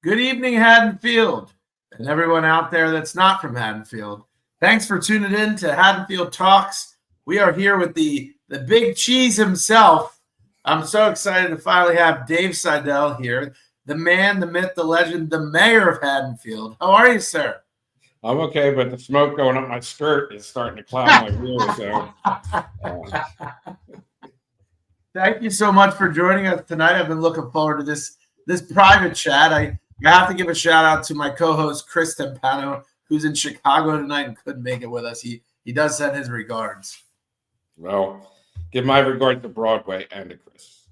Good evening, Haddonfield, and everyone out there that's not from Haddonfield. Thanks for tuning in to Haddonfield Talks. We are here with the big cheese himself. I'm so excited to finally have Dave Siedell here, the man, the myth, the legend, the mayor of Haddonfield. How are you, sir? I'm okay, but the smoke going up my skirt is starting to cloud my view. So, Thank you so much for joining us tonight. I've been looking forward to this private chat. I have to give a shout out to my co-host Chris Tempano, who's in Chicago tonight and couldn't make it with us. He does send his regards. Well, give my regards to Broadway and to Chris.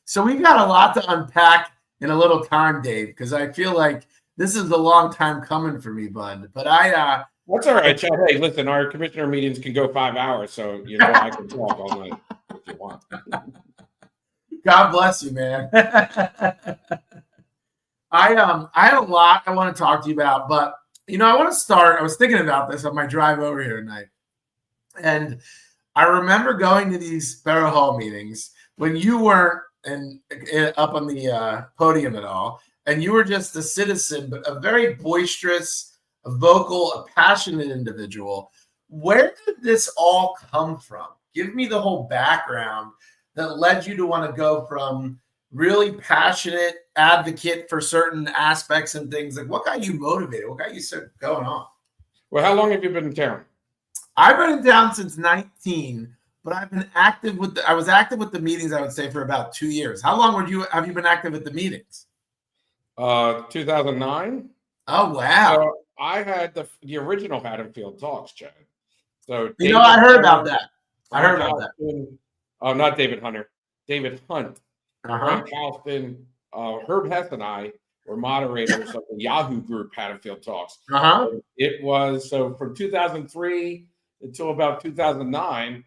So we've got a lot to unpack in a little time, Dave, because I feel like this is a long time coming for me, bud. But that's all right, Chad. Hey, listen, our commissioner meetings can go 5 hours, so I can talk all night if you want. God bless you, man. I had a lot I want to talk to you about, but I want to start. I was thinking about this on my drive over here tonight, and I remember going to these Borough Hall meetings when you weren't up on the podium at all, and you were just a citizen, but a very boisterous, a vocal, a passionate individual. Where did this all come from? Give me the whole background that led you to want to go from really passionate advocate for certain aspects and things. Like, what got you motivated? What got you going on? Well, how long have you been in town? I've been in town since 19, but I've been active I was active with the meetings, I would say, for about 2 years. How long have you been active at the meetings? 2009. Oh, wow. So I had the original Haddonfield Talks, Chad. So I heard about that. I heard about that. Not David Hunter. David Hunt. Uh-huh. Frank Halston, Herb Hess and I were moderators of the Yahoo group Haddonfield Talks. Uh-huh. It was from 2003 until about 2009.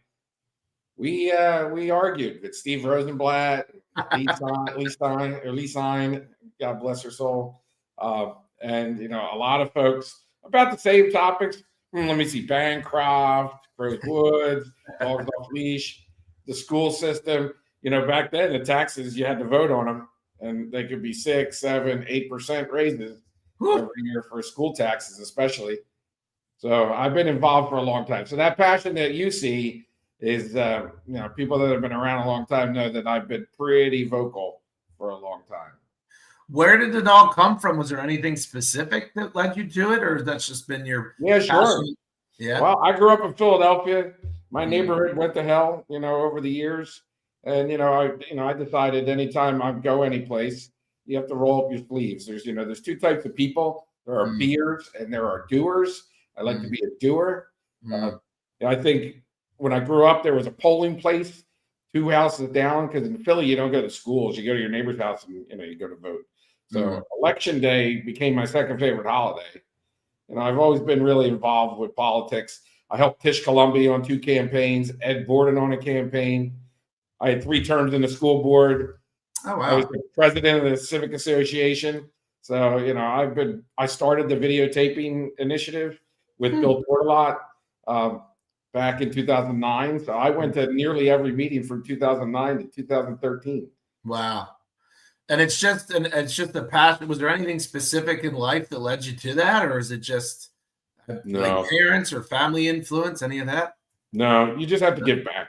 We argued with Steve Rosenblatt, Lee Stein, God bless her soul, and a lot of folks about the same topics. Let me see: Bancroft, Rose Woods, Dogs Off Leash, the school system. Back then the taxes, you had to vote on them, and they could be 6, 7, 8% raises every year for school taxes, especially. So I've been involved for a long time. So that passion that you see is, people that have been around a long time know that I've been pretty vocal for a long time. Where did it all come from? Was there anything specific that led you to it, or that's just been your passion? Sure. Yeah. Well, I grew up in Philadelphia. My neighborhood went to hell, over the years. And, I decided anytime I go any place, you have to roll up your sleeves. There's two types of people. There are beers and there are doers. I like to be a doer. I think when I grew up, there was a polling place 2 houses down, because in Philly, you don't go to schools. You go to your neighbor's house and, you go to vote. So Election Day became my second favorite holiday. And I've always been really involved with politics. I helped Tish Columbia on 2 campaigns, Ed Borden on a campaign. I had 3 terms in the school board. Oh, wow. I was the president of the Civic Association. So, I started the videotaping initiative with Bill Portelot back in 2009. So I went to nearly every meeting from 2009 to 2013. Wow. And it's just the passion. Was there anything specific in life that led you to that? Or is it just like parents or family influence, any of that? No, you just have to give back.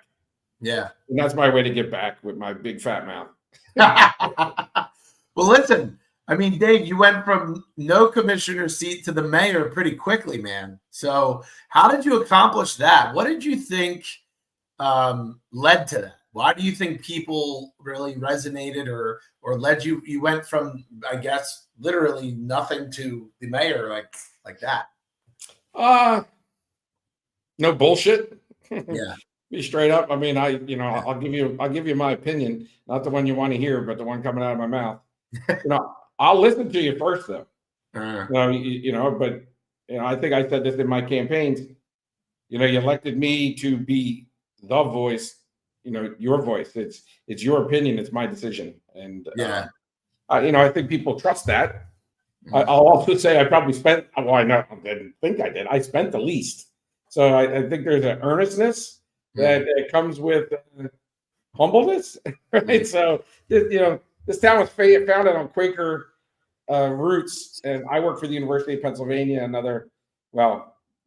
Yeah. And that's my way to get back with my big fat mouth. Well, listen, Dave, you went from no commissioner seat to the mayor pretty quickly, man. So how did you accomplish that? What did you think led to that? Why do you think people really resonated or led you? You went from, I guess, literally nothing to the mayor like that. No bullshit. Yeah. Be straight up. I'll give you my opinion, not the one you want to hear, but the one coming out of my mouth. I'll listen to you first, though. But I think I said this in my campaigns. You elected me to be the voice. Your voice. It's your opinion. It's my decision. And I think people trust that. I'll also say I probably spent. Well, I didn't think I did. I spent the least. So I think there's an earnestness that comes with humbleness, right? So this town was founded on Quaker roots, and I work for the University of Pennsylvania.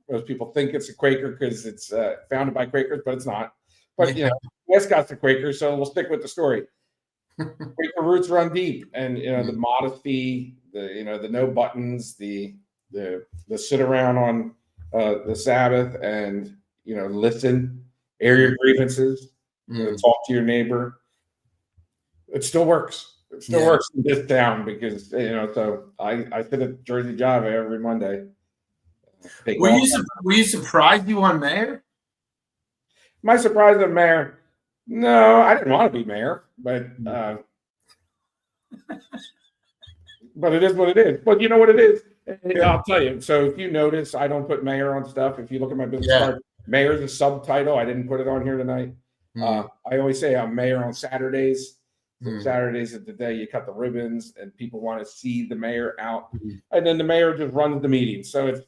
Most people think it's a Quaker because it's founded by Quakers, but it's not. But mascot's the Quaker, so we'll stick with the story. Quaker roots run deep, and the modesty, the no buttons, the sit around on the Sabbath and listen, air your grievances, talk to your neighbor. It still works. It still works in this town because So I sit at Jersey Java every Monday. Were you surprised you won mayor? Am I surprised I'm mayor? No, I didn't want to be mayor, but but it is what it is. But you know what it is? I'll tell you. So if you notice, I don't put mayor on stuff. If you look at my business card, mayor is a subtitle. I didn't put it on here tonight. I always say I'm mayor on Saturdays. So Saturdays is the day you cut the ribbons and people want to see the mayor out. And then the mayor just runs the meeting. So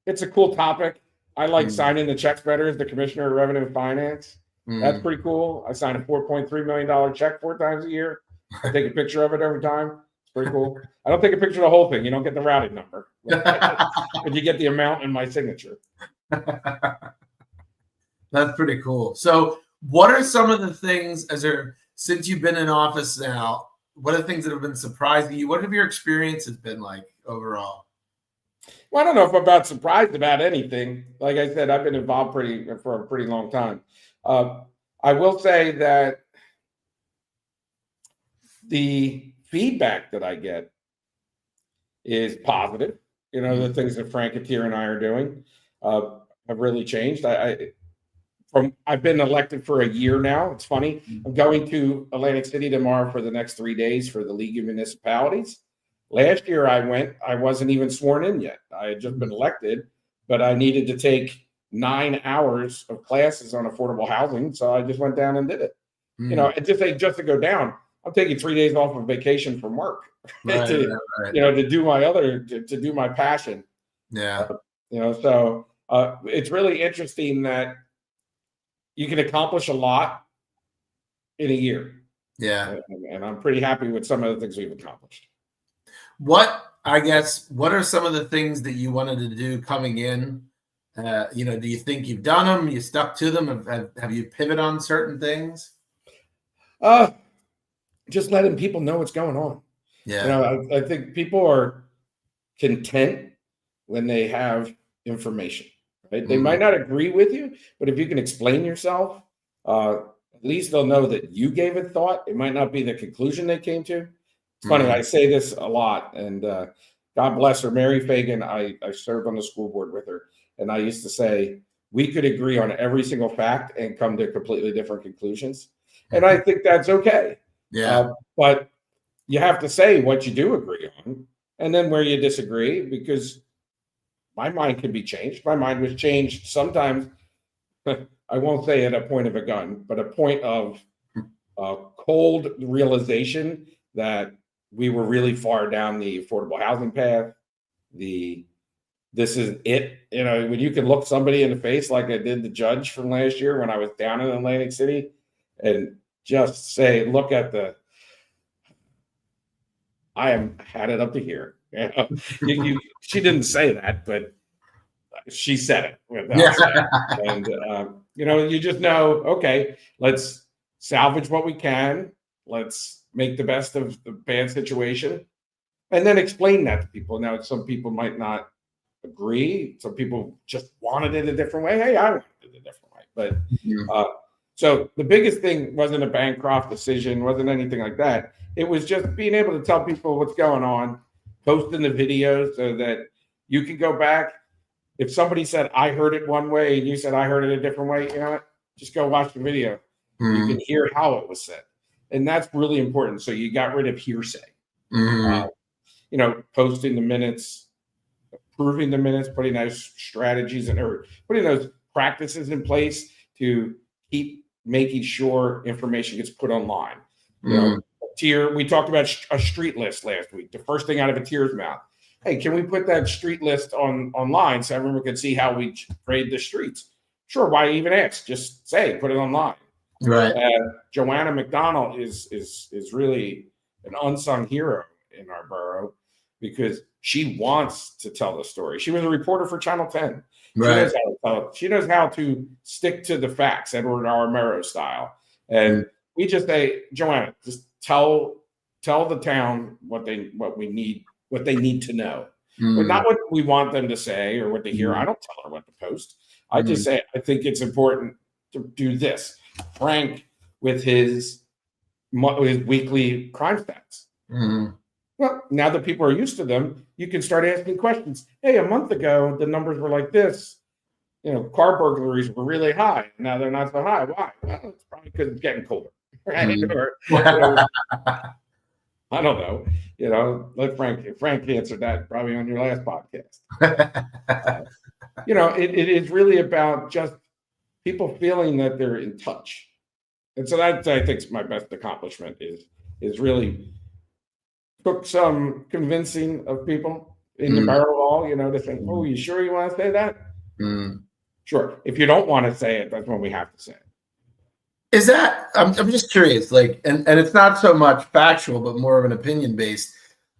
it's a cool topic. I like signing the checks better as the commissioner of revenue and finance. That's pretty cool. I sign a $4.3 million check 4 times a year. I take a picture of it every time. It's pretty cool. I don't take a picture of the whole thing. You don't get the routing number, but you get the amount and my signature. That's pretty cool. So what are some of the things, since you've been in office now, what are the things that have been surprising you? What have your experiences been like overall? Well, I don't know if I'm about surprised about anything. Like I said, I've been involved for a pretty long time. I will say that the feedback that I get is positive. The things that Frank Attier and I are doing have really changed. I've been elected for a year now. It's funny. I'm going to Atlantic City tomorrow for the next 3 days for the League of Municipalities. Last year I wasn't even sworn in yet. I had just been elected, but I needed to take 9 hours of classes on affordable housing. So I just went down and did it. Just to go down, I'm taking 3 days off of vacation from work to do my passion. Yeah. So it's really interesting that you can accomplish a lot in a year. Yeah. And I'm pretty happy with some of the things we've accomplished. What are some of the things that you wanted to do coming in? Do you think you've done them? You stuck to them? Have you pivoted on certain things? Just letting people know what's going on. Yeah. I think people are content when they have information, right? They might not agree with you, but if you can explain yourself, at least they'll know that you gave it thought. It might not be the conclusion they came to. It's funny. I say this a lot, and God bless her, Mary Fagan. I served on the school board with her, and I used to say we could agree on every single fact and come to completely different conclusions. And I think that's okay. Yeah. But you have to say what you do agree on, and then where you disagree, because my mind can be changed. My mind was changed sometimes. I won't say at a point of a gun, but a point of cold realization that we were really far down the affordable housing path. This is it. When you can look somebody in the face like I did the judge from last year when I was down in Atlantic City and just say, look at I am had it up to here. She didn't say that, but she said it. And, you just know, okay, let's salvage what we can. Let's make the best of the bad situation, and then explain that to people. Now, some people might not agree. Some people just wanted it a different way. Hey, I wanted it a different way. But so the biggest thing wasn't a Bancroft decision, wasn't anything like that. It was just being able to tell people what's going on, posting the videos so that you can go back. If somebody said, I heard it one way, and you said, I heard it a different way, just go watch the video. You can hear how it was said. And that's really important. So you got rid of hearsay. Posting the minutes, approving the minutes, putting those strategies or putting those practices in place to keep making sure information gets put online. We talked about a street list last week. The first thing out of Attier's mouth. Hey, can we put that street list online so everyone can see how we grade the streets? Sure. Why even ask? Just put it online. Right. Joanna McDonald is really an unsung hero in our borough because she wants to tell the story. She was a reporter for Channel 10. Right. She knows how to stick to the facts, Edward R. Murrow style. And we just say, Joanna, just tell the town what they need to know. But not what we want them to say or what to hear. I don't tell her what to post. I just say, I think it's important to do this. Frank with his weekly crime stats. Well, now that people are used to them, you can start asking questions. Hey, a month ago, the numbers were like this. Car burglaries were really high. Now they're not so high. Why? Well, it's probably because it's getting colder, right? Or, I don't know. Let Frank answer that probably on your last podcast. It is really about just people feeling that they're in touch. And so that, I think, is my best accomplishment is really took some convincing of people in the barrel hall, to think, oh, you sure you want to say that? Sure. If you don't want to say it, that's when we have to say it. Is that, I'm just curious, like, and it's not so much factual, but more of an opinion based.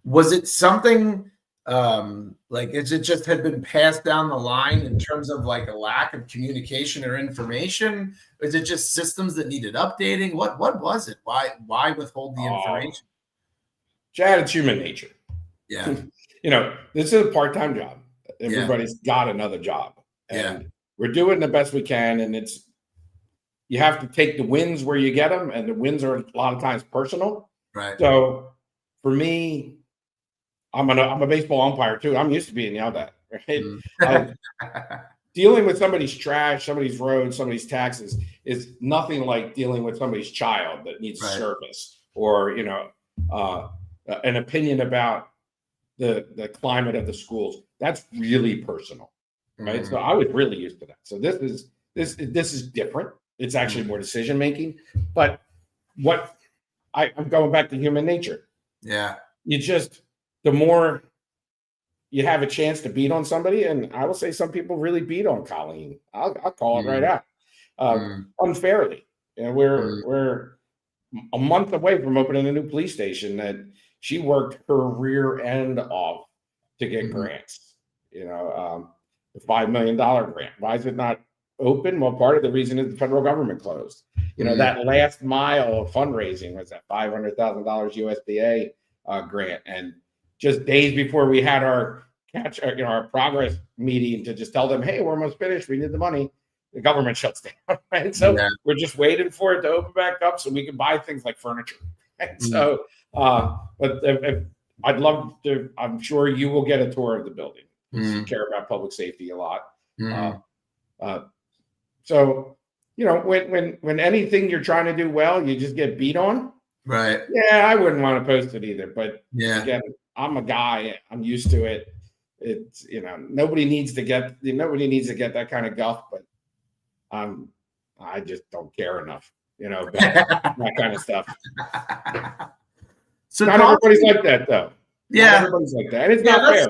Was it something is it just had been passed down the line in terms of like a lack of communication or information? Or is it just systems that needed updating? What was it? Why withhold the information? Chad, it's human nature. Yeah. This is a part-time job. Everybody's got another job. And we're doing the best we can. And you have to take the wins where you get them. And the wins are a lot of times personal. Right. So for me, I'm a baseball umpire too. I'm used to being yelled at. Right? Dealing with somebody's trash, somebody's road, somebody's taxes is nothing like dealing with somebody's child that needs service or, an opinion about the climate of the schools. That's really personal, right? So I was really used to that. So this is different. It's actually more decision making. But I'm going back to human nature. Yeah, the more you have a chance to beat on somebody, and I will say some people really beat on Colleen. I'll call it right out, unfairly. And we're a month away from opening a new police station that she worked her rear end off to get grants. The $5 million grant. Why is it not open? Well, part of the reason is the federal government closed. That last mile of fundraising was that $500,000 USDA grant, and just days before we had our progress meeting to just tell them, hey, we're almost finished. We need the money. The government shuts down, right? So we're just waiting for it to open back up so we can buy things like furniture. Right? So, but if I'd love to. I'm sure you will get a tour of the building. You care about public safety a lot. So, when anything you're trying to do well, you just get beat on. Right. Yeah, I wouldn't want to post it either. But again, I'm a guy. I'm used to it. It's nobody needs to get that kind of guff, but I just don't care enough, about that kind of stuff. So not everybody's like that, though. Yeah, not everybody's like that. It's not fair.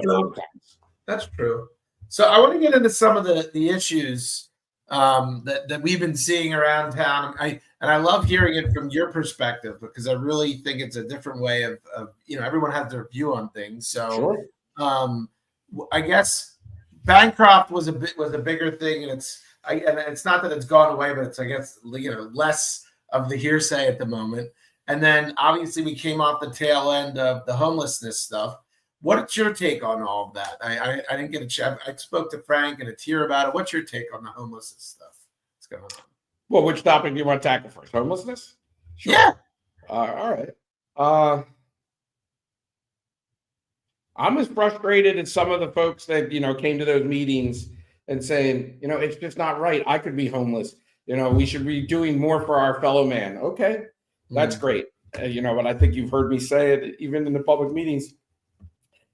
That's true. So I want to get into some of the issues that we've been seeing around town. I love hearing it from your perspective because I really think it's a different way of everyone has their view on things. So I guess Bancroft was a bigger thing, and it's not that it's gone away, but it's I guess less of the hearsay at the moment. And then obviously we came off the tail end of the homelessness stuff. What's your take on all of that? I didn't get a chat. I spoke to Frank and a tear about it. What's your take on the homelessness stuff? What's going on? Well, which topic do you want to tackle first? Homelessness? Sure. Yeah. All right. I'm as frustrated as some of the folks that came to those meetings and saying, it's just not right. I could be homeless. We should be doing more for our fellow man. Okay, that's great. But I think you've heard me say it even in the public meetings.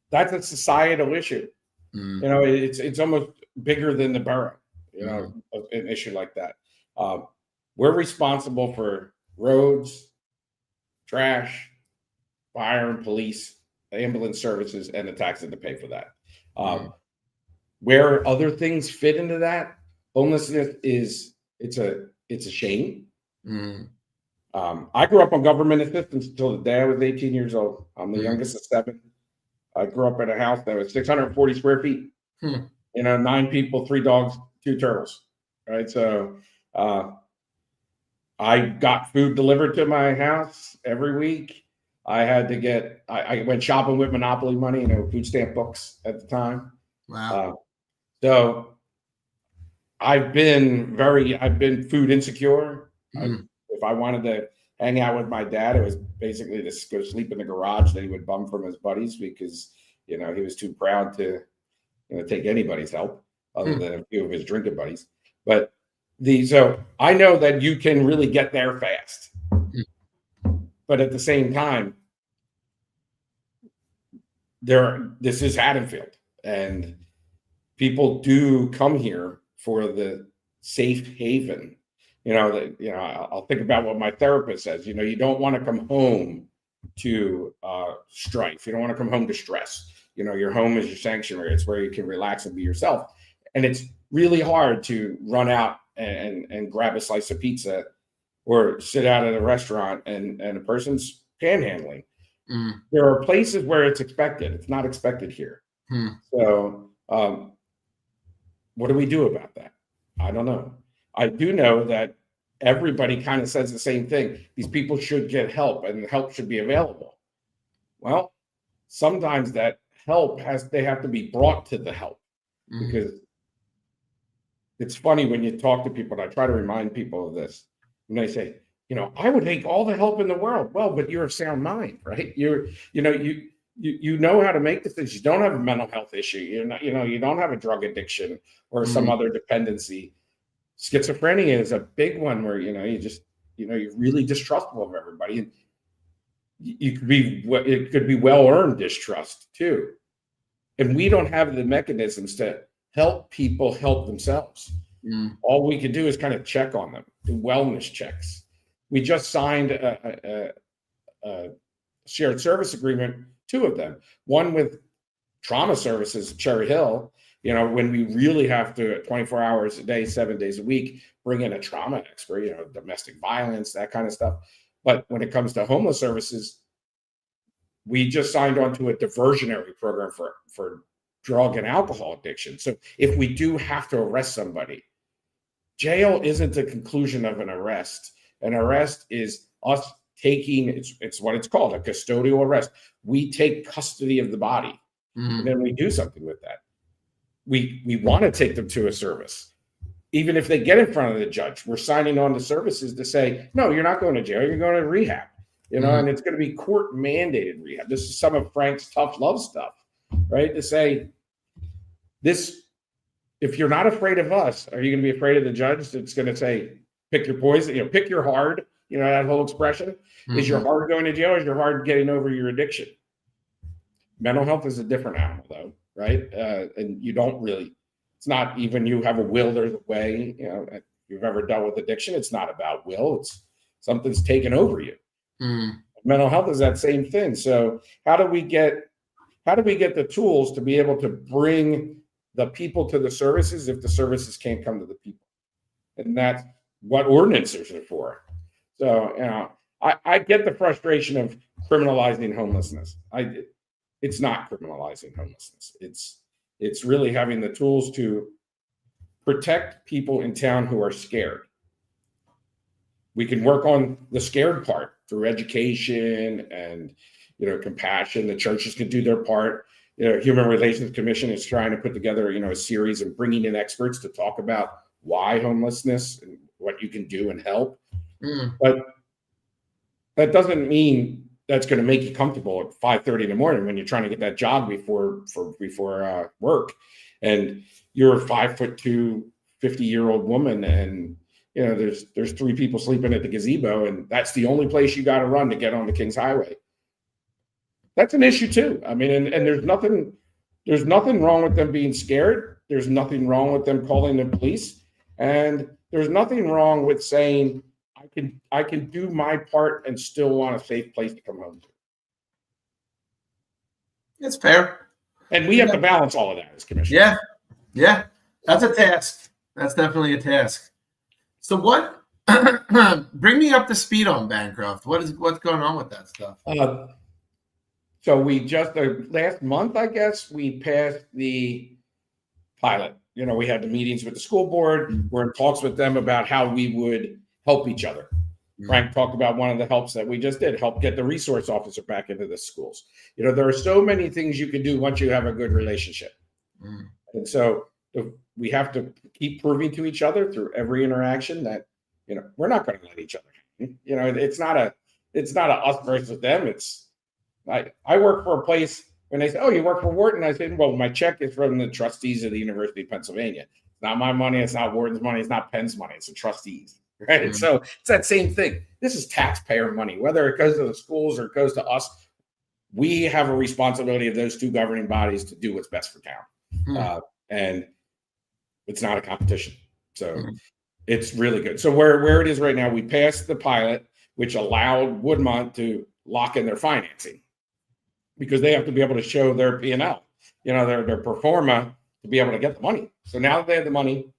That's a societal issue. It's almost bigger than the borough. An issue like that. We're responsible for roads, trash, fire and police, ambulance services, and the taxes to pay for that. Where other things fit into that, homelessness it's a shame. I grew up on government assistance until the day I was 18 years old. I'm the youngest of 7. I grew up in a house that was 640 square feet. 9 people, 3 dogs, 2 turtles. Right. So I got food delivered to my house every week. I went shopping with Monopoly money, food stamp books at the time. Wow. So I've been food insecure. If I wanted to hang out with my dad, it was basically to go sleep in the garage that he would bum from his buddies because, he was too proud to, take anybody's help other than a few of his drinking buddies. But so I know that you can really get there fast. But at the same time, this is Haddonfield, and people do come here for the safe haven. I'll think about what my therapist says. You don't want to come home to strife. You don't want to come home to stress. Your home is your sanctuary. It's where you can relax and be yourself. And it's really hard to run out and grab a slice of pizza or sit out at a restaurant and a person's panhandling. There are places where it's expected. It's not expected here. So what do we do about that? I don't know. I do know that everybody kind of says the same thing. These people should get help and help should be available. Well, sometimes that help they have to be brought to the help because it's funny when you talk to people, and I try to remind people of this, and they say, I would take all the help in the world. Well, but you're of sound mind, right? You know how to make decisions. You don't have a mental health issue. You don't have a drug addiction or some other dependency. Schizophrenia is a big one where, you're really distrustful of everybody. And it could be well-earned distrust too. And we don't have the mechanisms to help people help themselves. All we can do is kind of check on them, do wellness checks. We just signed a shared service agreement, 2 of them. One with trauma services, Cherry Hill, when we really have to 24 hours a day, 7 days a week, bring in a trauma expert, domestic violence, that kind of stuff. But when it comes to homeless services, we just signed on to a diversionary program for drug and alcohol addiction. So if we do have to arrest somebody, jail isn't the conclusion of an arrest. An arrest is us taking, it's what it's called, a custodial arrest. We take custody of the body, and then we do something with that. We want to take them to a service. Even if they get in front of the judge, we're signing on to services to say, no, you're not going to jail, you're going to rehab. And it's going to be court mandated rehab. This is some of Frank's tough love stuff, right? To say this, if you're not afraid of us, are you going to be afraid of the judge that's going to say, pick your poison, pick your hard, that whole expression? Is your heart going to jail, or is your heart getting over your addiction? Mental health is a different animal though, right? And you don't really, it's not even you have a will, there's a way, if you've ever dealt with addiction, it's not about will, it's something's taken over you. Mental health is that same thing. So how do we get the tools to be able to bring the people to the services if the services can't come to the people? And that's what ordinances are for. So, I get the frustration of criminalizing homelessness. It's not criminalizing homelessness. It's really having the tools to protect people in town who are scared. We can work on the scared part through education and, compassion. The churches can do their part. Human Relations Commission is trying to put together, a series and bringing in experts to talk about why homelessness and what you can do and help. But that doesn't mean that's going to make you comfortable at 5:30 in the morning when you're trying to get that job before work, and you're a 5'2", 50-year-old woman, and there's 3 people sleeping at the gazebo, and that's the only place you got to run to get on the Kings Highway. That's an issue too. I mean, and there's nothing wrong with them being scared. There's nothing wrong with them calling the police, and there's nothing wrong with saying, I can do my part and still want a safe place to come home to. It's fair. And we have to balance all of that as commissioners. Yeah. That's a task. That's definitely a task. So what Bring me up to speed on Bancroft. What's going on with that stuff? So we just last month, I guess, we passed the pilot. We had the meetings with the school board. We're in talks with them about how we would help each other. Frank talked about one of the helps that we just did, help get the resource officer back into the schools. There are so many things you can do once you have a good relationship. And so we have to keep proving to each other through every interaction that, we're not going to let each other. It's not a us versus them. It's I work for a place. When they say, "Oh, you work for Wharton," I said, "Well, my check is from the trustees of the University of Pennsylvania. It's not my money. It's not Wharton's money. It's not Penn's money. It's the trustees." Right. So it's that same thing. This is taxpayer money, whether it goes to the schools or it goes to us. We have a responsibility of those two governing bodies to do what's best for town. And it's not a competition. So it's really good. So where it is right now, we passed the pilot, which allowed Woodmont to lock in their financing because they have to be able to show their P&L, their pro forma to be able to get the money. So now that they have the money,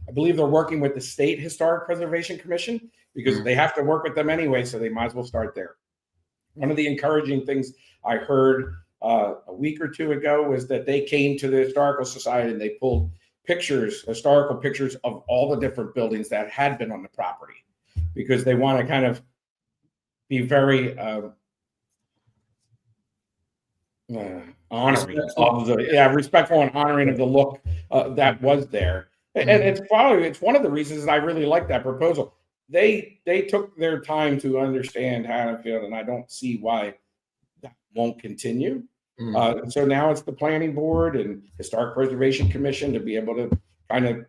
I believe they're working with the State Historic Preservation Commission because they have to work with them anyway, so they might as well start there. One of the encouraging things I heard a week or two ago was that they came to the Historical Society and they pulled historical pictures of all the different buildings that had been on the property because they want to kind of be very honoring of respectful and honoring of the look that was there. And it's one of the reasons I really like that proposal. They took their time to understand Haddonfield, and I don't see why that won't continue. So now it's the planning board and Historic Preservation Commission to be able to kind of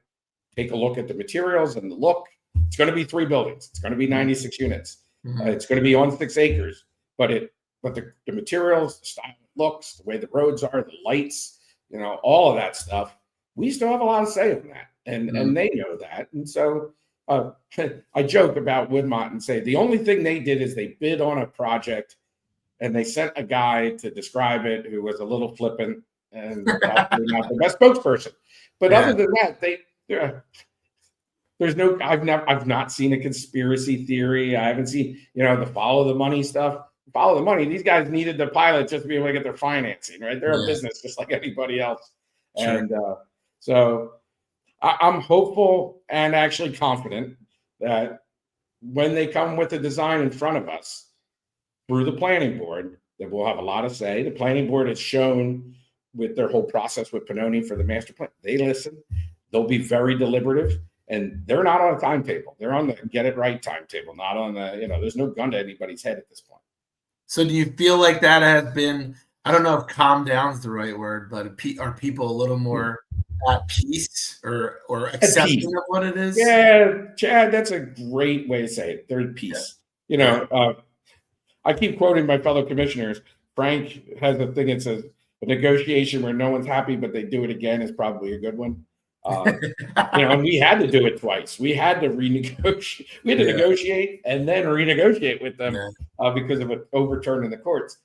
take a look at the materials and the look. It's going to be 3 buildings. It's going to be 96 units. It's going to be on 6 acres, but the materials, the style it looks, the way the roads are, the lights, all of that stuff. We still have a lot of say in that, and they know that. And so I joke about Woodmont and say the only thing they did is they bid on a project, and they sent a guy to describe it who was a little flippant and probably not the best spokesperson. But other than that, there's no. I've not seen a conspiracy theory. I haven't seen the follow the money stuff. Follow the money. These guys needed the pilot just to be able to get their financing. Right, they're a business just like anybody else. Sure. And so I'm hopeful and actually confident that when they come with the design in front of us through the planning board, that we'll have a lot of say. The planning board has shown with their whole process with Pannoni for the master plan, they listen. They'll be very deliberative, and they're not on a timetable. They're on the get it right timetable, not on the, there's no gun to anybody's head at this point. So do you feel like that has been, I don't know if calm down is the right word, but are people a little more at peace or accepting of what it is? Yeah, Chad, that's a great way to say it. They're at peace. I keep quoting my fellow commissioners. Frank has a thing that says a negotiation where no one's happy, but they do it again is probably a good one. And we had to do it twice. We had to renegotiate. We had to negotiate and then renegotiate with them because of an overturn in the courts.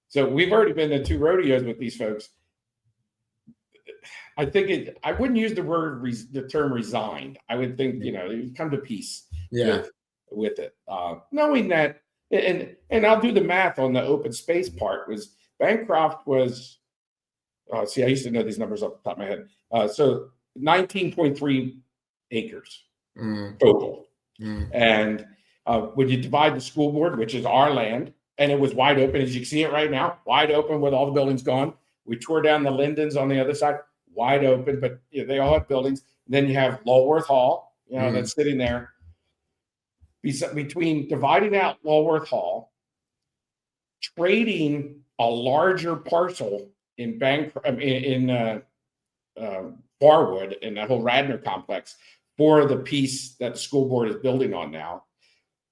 So we've already been to 2 rodeos with these folks. I think I wouldn't use the term resigned. I would think, come to peace with it. Knowing that, and I'll do the math on the open space part, was Bancroft was, I used to know these numbers off the top of my head. So 19.3 acres total. And when you divide the school board, which is our land, and it was wide open, as you can see it right now, wide open with all the buildings gone. We tore down the Lindens on the other side, wide open, but they all have buildings. Then you have Lulworth Hall, that's sitting there. Between dividing out Lulworth Hall, trading a larger parcel in Barwood in that whole Radnor complex for the piece that the school board is building on now,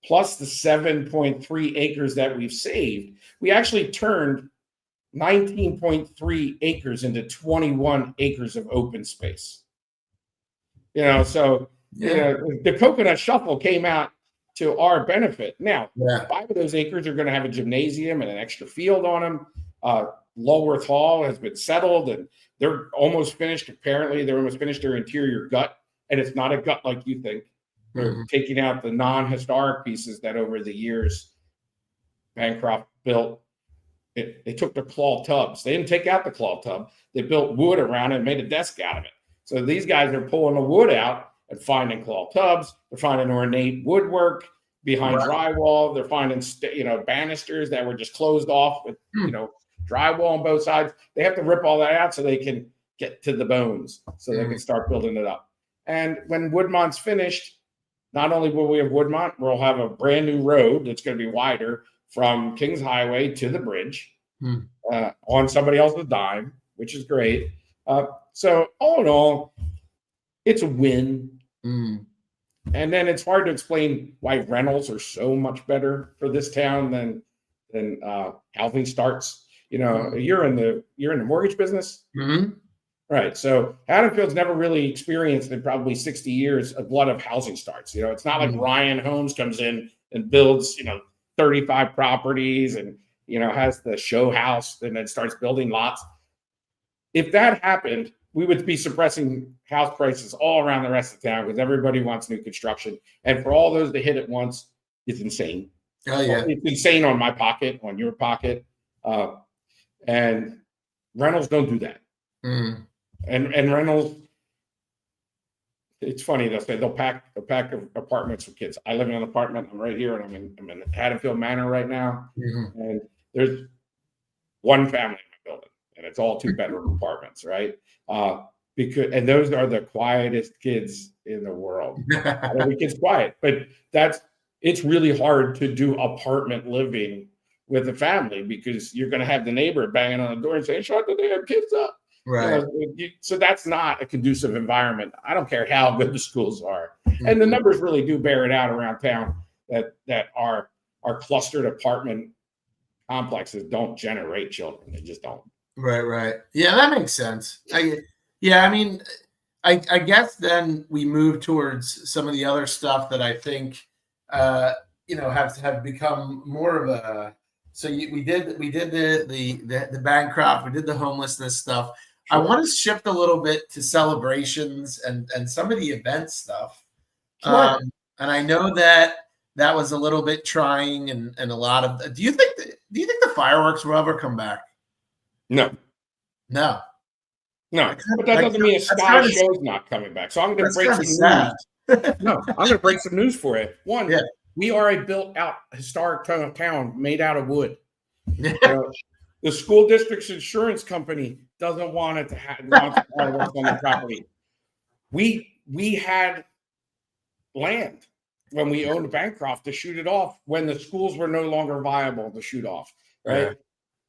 plus the 7.3 acres that we've saved, we actually turned 19.3 acres into 21 acres of open space. The coconut shuffle came out to our benefit. Now, 5 of those acres are going to have a gymnasium and an extra field on them. Lulworth Hall has been settled, and they're almost finished. Apparently, they're almost finished their interior gut, and it's not a gut like you think. They're taking out the non-historic pieces that over the years Bancroft built. They took the claw tubs. They didn't take out the claw tub. They built wood around it and made a desk out of it. So these guys are pulling the wood out and finding claw tubs. They're finding ornate woodwork behind drywall. They're finding banisters that were just closed off with drywall on both sides. They have to rip all that out so they can get to the bones, so they can start building it up. And when Woodmont's finished, not only will we have Woodmont, we'll have a brand new road that's going to be wider from Kings Highway to the bridge on somebody else's dime, which is great. So all in all, it's a win. And then it's hard to explain why rentals are so much better for this town than housing starts. You're in the mortgage business. Right. So Haddonfield's never really experienced in probably 60 years a lot of housing starts. It's not like Ryan Homes comes in and builds, 35 properties and, has the show house and then starts building lots. If that happened, we would be suppressing house prices all around the rest of town because everybody wants new construction. And for all those to hit at once, it's insane. Oh, yeah. It's insane on my pocket, on your pocket. And rentals don't do that. And rentals, it's funny, they'll pack apartments for kids. I live in an apartment. I'm right here, and I'm in Haddonfield Manor right now. And there's one family in my building, and it's all 2-bedroom apartments, right? And those are the quietest kids in the world. Every kid's quiet, but it's really hard to do apartment living with a family because you're going to have the neighbor banging on the door and saying, "Shut the damn kids up." Right. So that's not a conducive environment. I don't care how good the schools are. And the numbers really do bear it out around town that our clustered apartment complexes don't generate children. They just don't. Right. Yeah, that makes sense. I guess then we move towards some of the other stuff that I think have become more of a. So we did the Bancroft, we did the homelessness stuff. Sure. I want to shift a little bit to celebrations and some of the event stuff. Sure. And I know that was a little bit trying and a lot of. Do you think the fireworks will ever come back? No. But that doesn't mean a Sky show's not coming back. So I'm going to break some news. No, I'm going to break some news for you. One, we are a built-out historic town made out of wood. The school district's insurance company doesn't want it to have fireworks on the property. We had land when we owned Bancroft to shoot it off when the schools were no longer viable to shoot off, right? Yeah.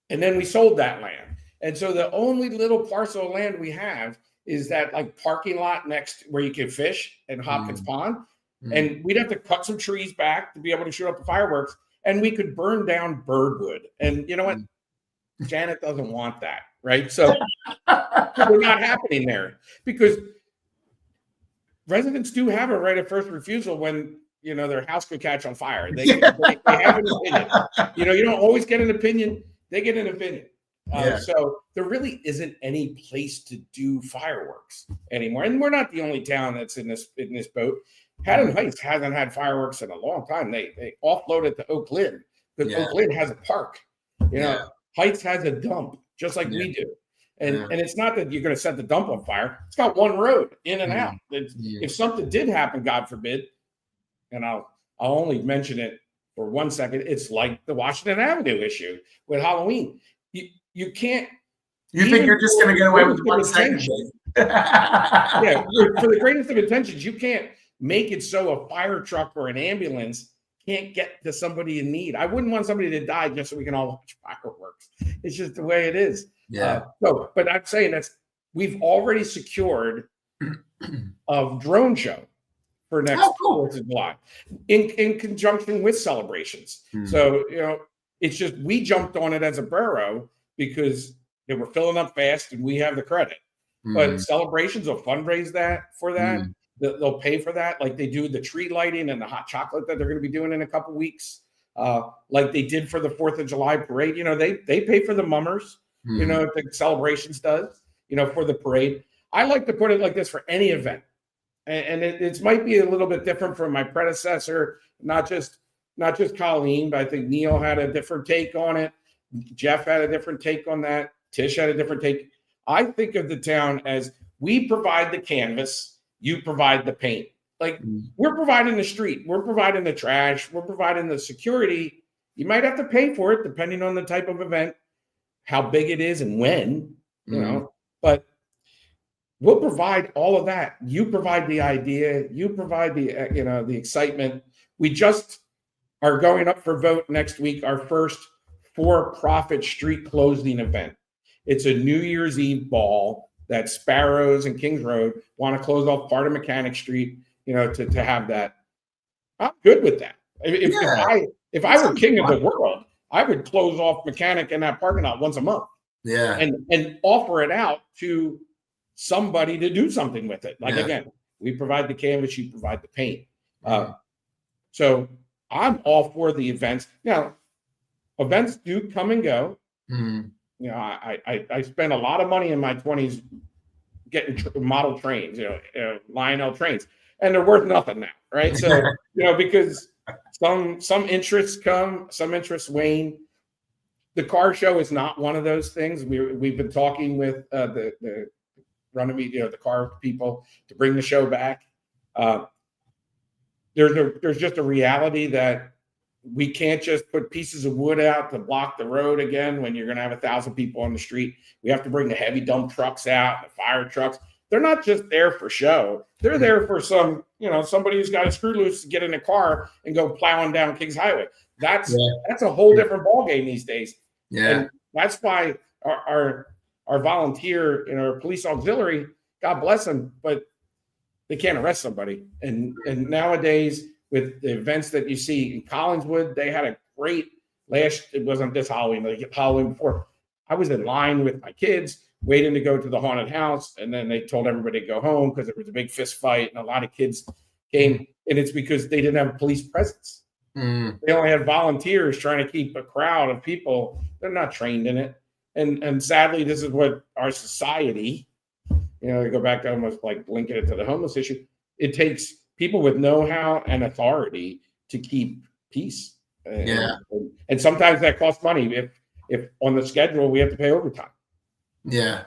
And then we sold that land. And so the only little parcel of land we have is that like parking lot next where you can fish in Hopkins Pond. And we'd have to cut some trees back to be able to shoot up the fireworks. And we could burn down birdwood. And you know what? Janet doesn't want that, right? So we're not happening there because residents do have a right of first refusal when, their house could catch on fire. They have an opinion. You don't always get an opinion. They get an opinion. So there really isn't any place to do fireworks anymore. And we're not the only town that's in this boat. Haddon Heights hasn't had fireworks in a long time. They offloaded to Oak Lynn because Oak Lynn has a park. Heights has a dump just like we do. And it's not that you're going to set the dump on fire. It's got one road in and out. If something did happen, God forbid, and I'll only mention it for 1 second, it's like the Washington Avenue issue with Halloween. You can't. You think you're just going to get away with 1 second? For the greatest of intentions, you can't make it so a fire truck or an ambulance can't get to somebody in need. I wouldn't want somebody to die just so we can all watch fireworks. It's just the way it is. But I'm saying we've already secured a drone show for next 4th of July in conjunction with celebrations. So, it's just we jumped on it as a borough because they were filling up fast and we have the credit. But celebrations will fundraise for that. They'll pay for that, like they do the tree lighting and the hot chocolate that they're going to be doing in a couple weeks, like they did for the 4th of July parade. They pay for the mummers. The celebrations does. For the parade. I like to put it like this for any event. and it might be a little bit different from my predecessor, not just Colleen, but I think Neil had a different take on it. Jeff had a different take on that. Tish had a different take. I think of the town as we provide the canvas, you provide the paint. Like we're providing the street, we're providing the trash, we're providing the security. You might have to pay for it depending on the type of event, how big it is and when, you know, but we'll provide all of that. You provide the idea, you provide the, you know, the excitement. We just are going up for vote next week, our first for-profit street closing event. It's a New Year's Eve ball that Sparrows and Kings Road want to close off part of Mechanic Street, you know, to have that. I'm good with that. If I were king of the world, I would close off Mechanic in that parking lot once a month. Yeah. And offer it out to somebody to do something with it. Like, again, we provide the canvas, you provide the paint. So I'm all for the events. Now, events do come and go. You know, I spent a lot of money in my 20s getting model trains, you know, Lionel trains, and they're worth nothing now, right? So, you know, because some interests come, some interests wane. The car show is not one of those things. We've been talking with the Runnymede, you know, the car people to bring the show back. There's just a reality that we can't just put pieces of wood out to block the road again when you're going to have 1,000 people on the street. We have to bring the heavy dump trucks out, the fire trucks. They're not just there for show. They're there for somebody who's got a screw loose to get in a car and go plowing down Kings Highway. That's a whole different ballgame these days. Yeah. And that's why our volunteer in our police auxiliary, God bless them, but they can't arrest somebody. And nowadays, with the events that you see in Collingswood, they had a great it wasn't this Halloween, like Halloween before. I was in line with my kids waiting to go to the haunted house, and then they told everybody to go home because there was a big fist fight, and a lot of kids came, and it's because they didn't have police presence. They only had volunteers trying to keep a crowd of people. They're not trained in it. And sadly, this is what our society, you know, to go back to almost like linking it to the homeless issue, it takes people with know-how and authority to keep peace. And sometimes that costs money. If on the schedule we have to pay overtime. Yeah.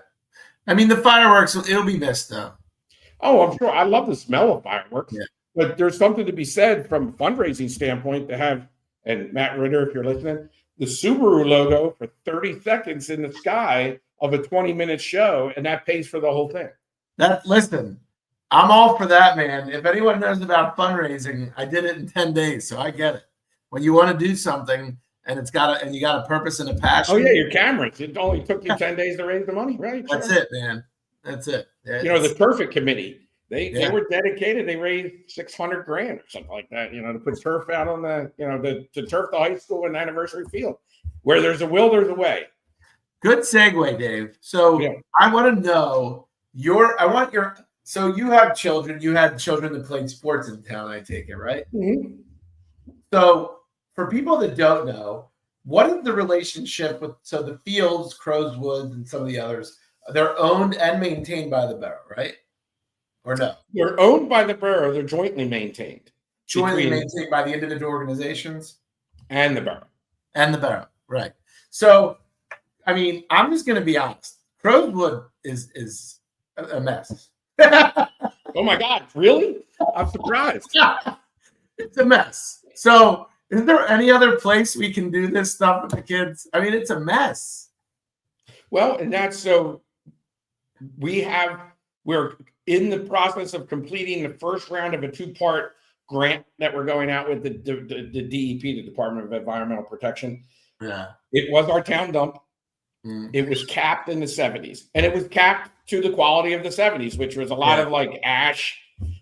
I mean, the fireworks, it'll be missed though. Oh, I'm sure. I love the smell of fireworks. Yeah. But there's something to be said from a fundraising standpoint to have, and Matt Ritter, if you're listening, the Subaru logo for 30 seconds in the sky of a 20-minute show, and that pays for the whole thing. Listen, I'm all for that, man. If anyone knows about fundraising, I did it in 10 days, so I get it. When you want to do something and you got a purpose and a passion. Oh yeah, your cameras. It only took you 10 days to raise the money, right? That's it, man. That's it. You know, the Turf Committee. They were dedicated. They raised $600,000 or something like that, you know, to put turf out on the, you know, to turf the high school and anniversary field. Where there's a will, there's a way. Good segue, Dave. So I want to know so you have children. You had children that played sports in town, I take it, right? Mm-hmm. So for people that don't know, what is the relationship with, so the fields, Crowswood, and some of the others, they're owned and maintained by the borough, right? Or no? They're owned by the borough. They're jointly maintained. Jointly maintained by the individual organizations? And the borough. And the borough, right. So, I mean, I'm just going to be honest. Crowswood is a mess. Oh, my God. Really? I'm surprised. It's a mess. So, is there any other place we can do this stuff with the kids? I mean, it's a mess. Well, and that's so we're in the process of completing the first round of a 2-part grant that we're going out with the DEP, the Department of Environmental Protection. Yeah. It was our town dump. It was capped in the 70s, and it was capped to the quality of the 70s, which was a lot of like ash, you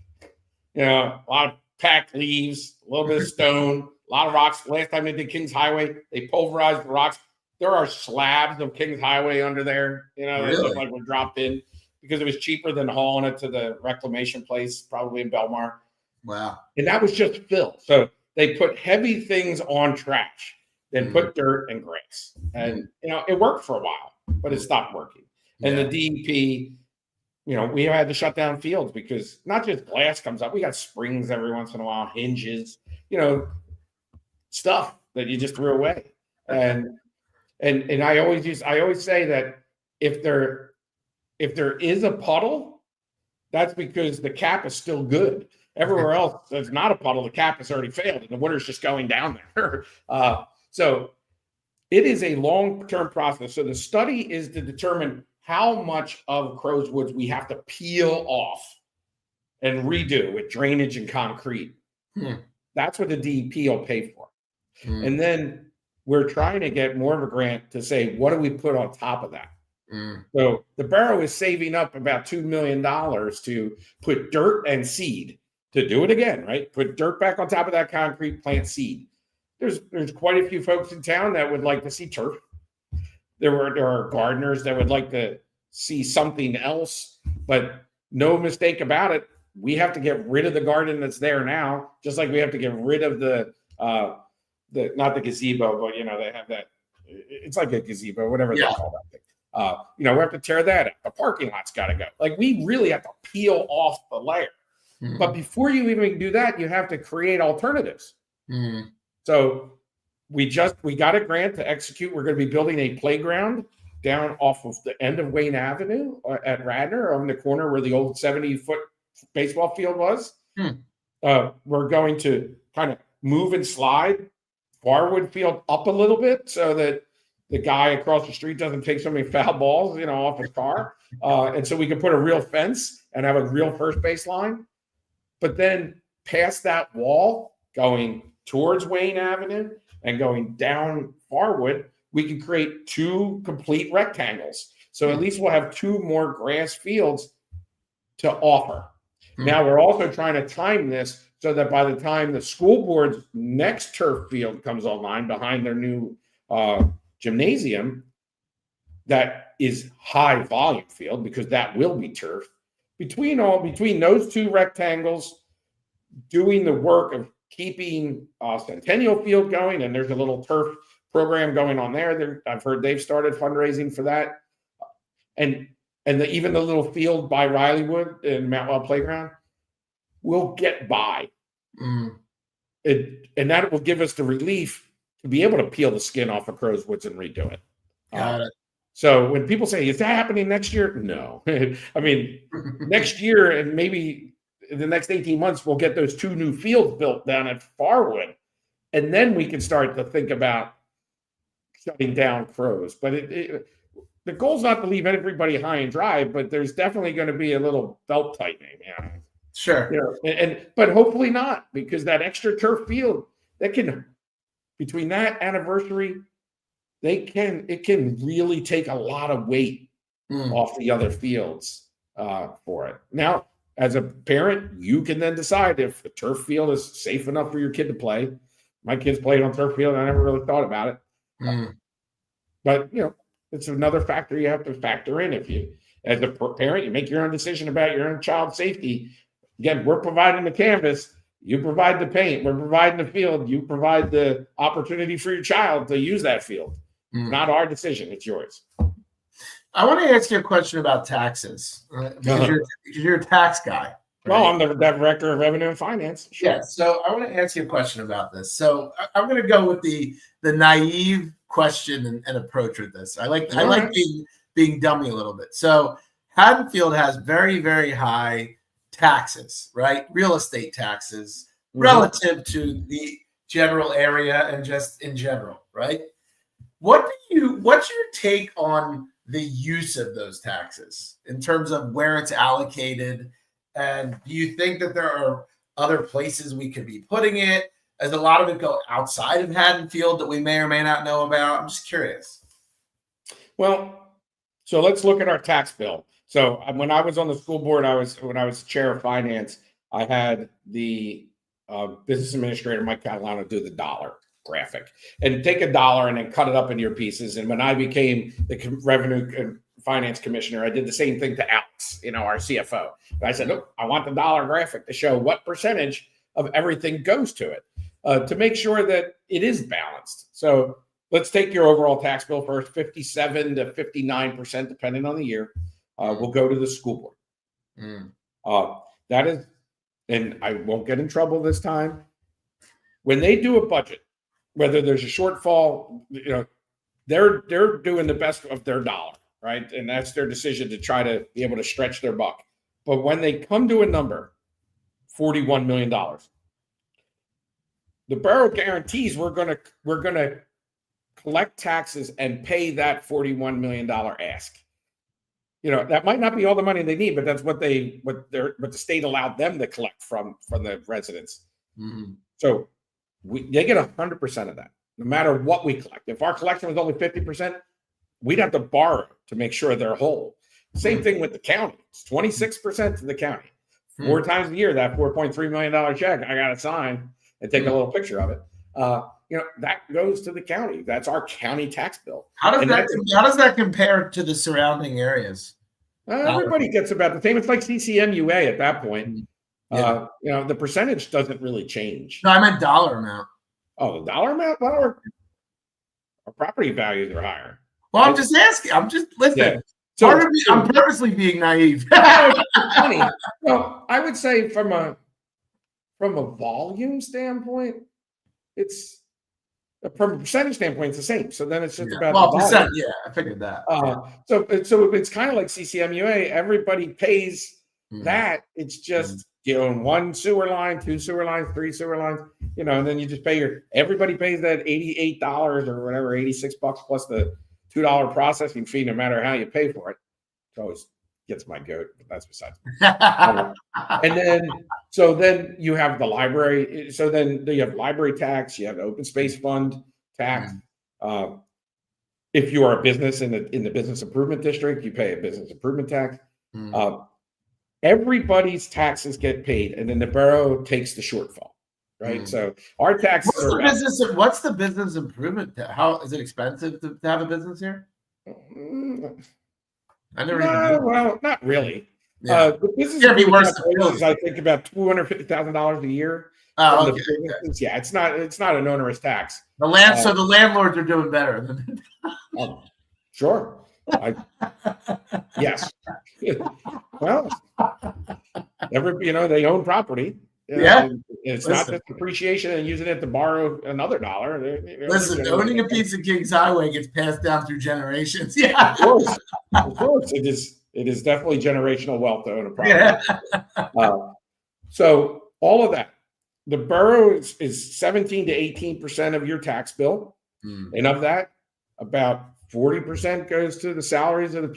know, a lot of packed leaves, a little bit of stone, a lot of rocks. Last time they did Kings Highway, they pulverized the rocks. There are slabs of Kings Highway under there, you know, that look like were dropped in because it was cheaper than hauling it to the reclamation place, probably in Belmar. Wow. And that was just fill. So they put heavy things on trash, then put dirt and grass. And, you know, it worked for a while, but it stopped working. And the DEP we had to shut down fields because not just glass comes up. We got springs every once in a while, hinges, stuff that you just threw away. And I always say that if there is a puddle, that's because the cap is still good. Everywhere else, there's not a puddle. The cap has already failed, and the water's just going down there. So it is a long-term process. So the study is to determine how much of Crow's Woods we have to peel off and redo with drainage and concrete. That's what the DEP will pay for. And then we're trying to get more of a grant to say, what do we put on top of that? So the borough is saving up about $2 million to put dirt and seed to do it again, right? Put dirt back on top of that concrete, plant seed. There's quite a few folks in town that would like to see turf. There are gardeners that would like to see something else, but no mistake about it. We have to get rid of the garden that's there now, just like we have to get rid of the not the gazebo, but they have that. It's like a gazebo, whatever they call that thing. We have to tear that out. The parking lot's got to go. Like, we really have to peel off the layer. But before you even do that, you have to create alternatives. So we got a grant to execute. We're going to be building a playground down off of the end of Wayne Avenue at Radnor, on the corner where the old 70-foot baseball field was. We're going to kind of move and slide Barwood Field up a little bit so that the guy across the street doesn't take so many foul balls, off his car. And so we can put a real fence and have a real first base line. But then past that wall, going towards Wayne Avenue and going down Barwood, we can create 2 complete rectangles. So at least we'll have 2 more grass fields to offer. Now we're also trying to time this so that by the time the school board's next turf field comes online behind their new gymnasium, that is high volume field, because that will be turf. Between those 2 rectangles, doing the work of keeping Centennial Field going, and there's a little turf program going on there. I've heard they've started fundraising for that, and even the little field by Rileywood and Mountwell Playground will get by. And that will give us the relief to be able to peel the skin off of Crow's Woods and redo it. Got it. So when people say, is that happening next year? No. I mean, next year, and maybe in the next 18 months, we'll get those 2 new fields built down at Farwood. And then we can start to think about shutting down Crow's. But the goal is not to leave everybody high and dry, but there's definitely going to be a little belt tightening. Sure. But hopefully not, because that extra turf field, between that anniversary, it can really take a lot of weight off the other fields for it. Now, as a parent, you can then decide if the turf field is safe enough for your kid to play. My kids played on turf field, and I never really thought about it. But it's another factor you have to factor in. If you, as a parent, you make your own decision about your own child's safety. Again, we're providing the canvas. You provide the paint. We're providing the field. You provide the opportunity for your child to use that field. Not our decision. It's yours. I want to ask you a question about taxes, because you're a tax guy. Right? Well, I'm the director of Revenue and Finance. Sure. Yeah, so I want to ask you a question about this. So I'm going to go with the naive question and approach with this. I like being dummy a little bit. So Haddonfield has very, very high taxes, right? Real estate taxes relative to the general area and just in general, right? What's your take on the use of those taxes in terms of where it's allocated? And do you think that there are other places we could be putting it? Does a lot of it go outside of Haddonfield that we may or may not know about? I'm just curious. Well, so let's look at our tax bill. So when I was on the school board, when I was chair of finance, I had the business administrator, Mike Catalano, do the dollar graphic and take a dollar and then cut it up into your pieces. And when I became the revenue and finance commissioner, I did the same thing to Alex, our CFO. And I said, look, I want the dollar graphic to show what percentage of everything goes to it to make sure that it is balanced. So let's take your overall tax bill first, 57 to 59%, depending on the year, will go to the school board. That is, and I won't get in trouble this time. When they do a budget, whether there's a shortfall, they're doing the best of their dollar, right? And that's their decision to try to be able to stretch their buck. But when they come to a number, $41 million, the borough guarantees we're gonna collect taxes and pay that $41 million ask. That might not be all the money they need, but that's what the state allowed them to collect from the residents. Mm-hmm. So they get 100% of that, no matter what we collect. If our collection was only 50%, we'd have to borrow to make sure they're whole. Same thing with the county. It's 26% to the county. 4 times a year, that $4.3 million check, I got to sign and take a little picture of it. That goes to the county. That's our county tax bill. How does that compare to the surrounding areas? Everybody gets about the same. It's like CCMUA at that point. Yeah. The percentage doesn't really change. No, I meant dollar amount. Oh, the dollar amount? Well, our property values are higher. Well, I'm just asking. I'm just listening. Yeah. I'm purposely being naive. Funny. Well, I would say from a volume standpoint, it's from a percentage standpoint, it's the same. So then it's just about the percent. Yeah, I figured that. So it's kind of like CCMUA. Everybody pays that. It's just you own 1 sewer line, 2 sewer lines, 3 sewer lines. And then you just pay everybody pays that $88 or whatever, $86 plus the $2 processing fee, no matter how you pay for it. It always gets my goat, but that's besides. And then you have the library. So then you have library tax, you have the open space fund tax. If you are a business in the business improvement district, you pay a business improvement tax. Everybody's taxes get paid, and then the borough takes the shortfall. Right. So our taxes what's the business improvement? How is it expensive to have a business here? I never even knew. Well, not really. Yeah. The business be worse is, I think, about $250,000 a year. Oh, okay. Yeah, it's not an onerous tax. So the landlords are doing better. Sure. Yes. Well, they own property. It's not just depreciation and using it to borrow another dollar. Listen, owning a piece of Kings Highway gets passed down through generations. Yeah, of course, it is definitely generational wealth to own a property. Yeah. So all of that, the borough is 17 to 18% of your tax bill, and of that, about 40% goes to the salaries of the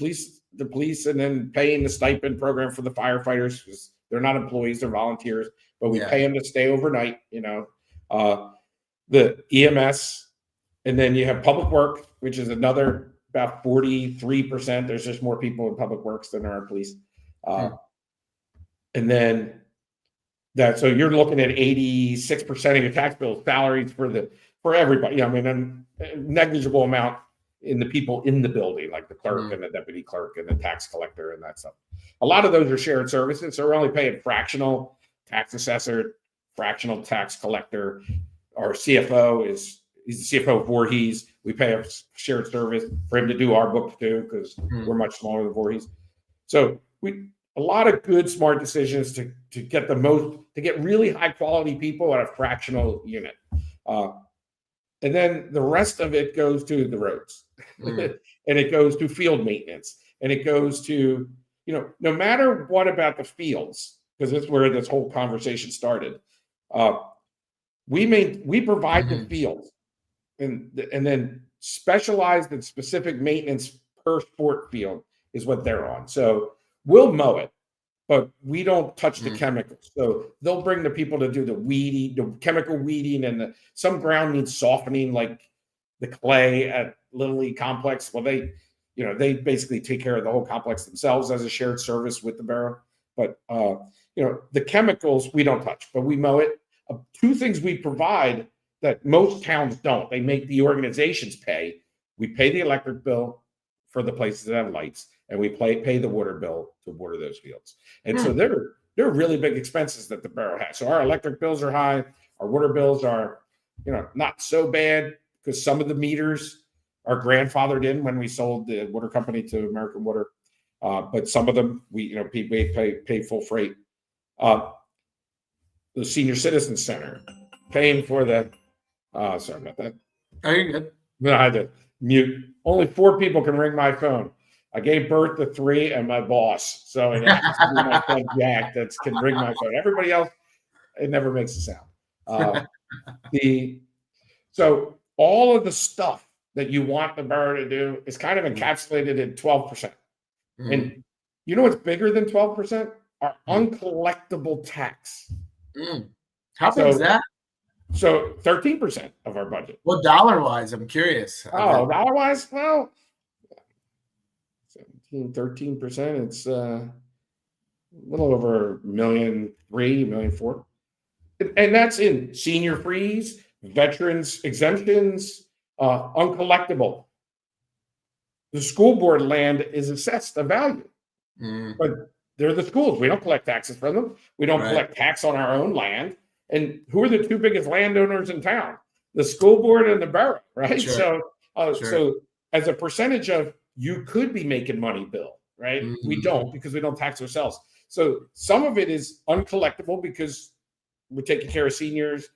police, and then paying the stipend program for the firefighters because they're not employees, they're volunteers. But we pay them to stay overnight, the EMS, and then you have public work, which is another about 43%. There's just more people in public works than there are police. And then so you're looking at 86% of your tax bill salaries for everybody. A negligible amount in the people in the building, like the clerk and the deputy clerk and the tax collector and that stuff. A lot of those are shared services, so we're only paying fractional tax assessor, fractional tax collector. Our CFO he's the CFO of Voorhees. We pay a shared service for him to do our book too, because we're much smaller than Voorhees. So a lot of good, smart decisions to get really high quality people at a fractional unit. And then the rest of it goes to the roads and it goes to field maintenance, and it goes to, no matter what about the fields, because that's where this whole conversation started. We provide the fields, and then specialized and specific maintenance per sport field is what they're on. So we'll mow it, but we don't touch the chemicals. So they'll bring the people to do the chemical weeding, and some ground needs softening, like the clay at Little League complex. Well, they basically take care of the whole complex themselves as a shared service with the borough. But the chemicals we don't touch, but we mow it. 2 things we provide that most towns don't. They make the organizations pay. We pay the electric bill for the places that have lights, and we pay the water bill to water those fields. And so they're really big expenses that the borough has. So our electric bills are high. Our water bills are, not so bad, because some of the meters are grandfathered in when we sold the water company to American Water. But some of them people pay full freight. The Senior Citizen Center paying for the. Sorry about that. Oh, you're good. No, I had to mute. Only 4 people can ring my phone. I gave birth to 3 and my boss. So it happens to be my son Jack that can ring my phone. Everybody else, it never makes a sound. So all of the stuff that you want the borough to do is kind of encapsulated in 12%. And you know what's bigger than 12%? Our uncollectible tax. How big is that? So 13% of our budget. Well, dollar-wise, I'm curious. Dollar-wise, well, 13%. It's a little over $1.3 million, $1.4 million. And that's in senior freeze, veterans exemptions, uncollectible. The school board land is assessed a value, but they're the schools. We don't collect taxes from them. We don't collect tax on our own land. And who are the 2 biggest landowners in town? The school board and the borough, right? Sure. So as a percentage of, you could be making money, Bill, right? We don't, because we don't tax ourselves. So some of it is uncollectible because we're taking care of seniors.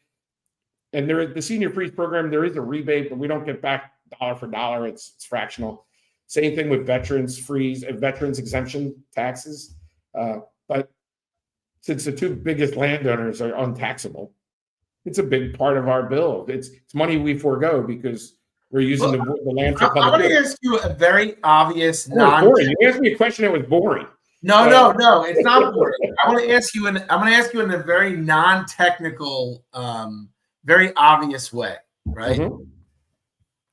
And the senior freeze program, there is a rebate, but we don't get back dollar for dollar. It's fractional. Same thing with veterans freeze and veterans exemption taxes. But since the 2 biggest landowners are untaxable, it's a big part of our bill. It's money we forego because we're using the land for public. I want to ask you a very obvious boring. You asked me a question that was boring. No, it's not boring. I'm going to ask you in a very non-technical, very obvious way, right?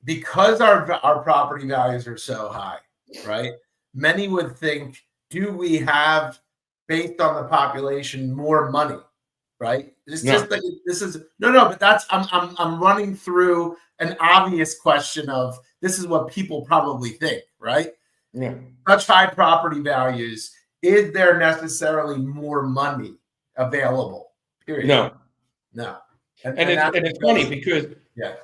Because our property values are so high, right? Many would think, do we have, based on the population, more money, right? It's just like but that's I'm running through an obvious question of, this is what people probably think, right? Yeah. Such high property values, is there necessarily more money available? Period. No. And it's funny because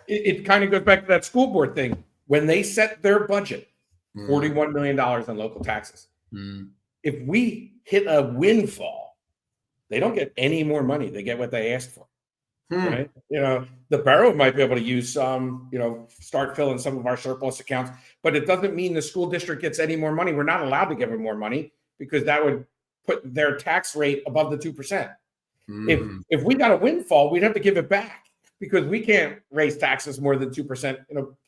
it kind of goes back to that school board thing. When they set their budget, $41 million in local taxes. If we hit a windfall, they don't get any more money. They get what they asked for. Right? The borough might be able to use some, start filling some of our surplus accounts, but it doesn't mean the school district gets any more money. We're not allowed to give them more money because that would put their tax rate above the 2%. If we got a windfall, we'd have to give it back because we can't raise taxes more than 2%,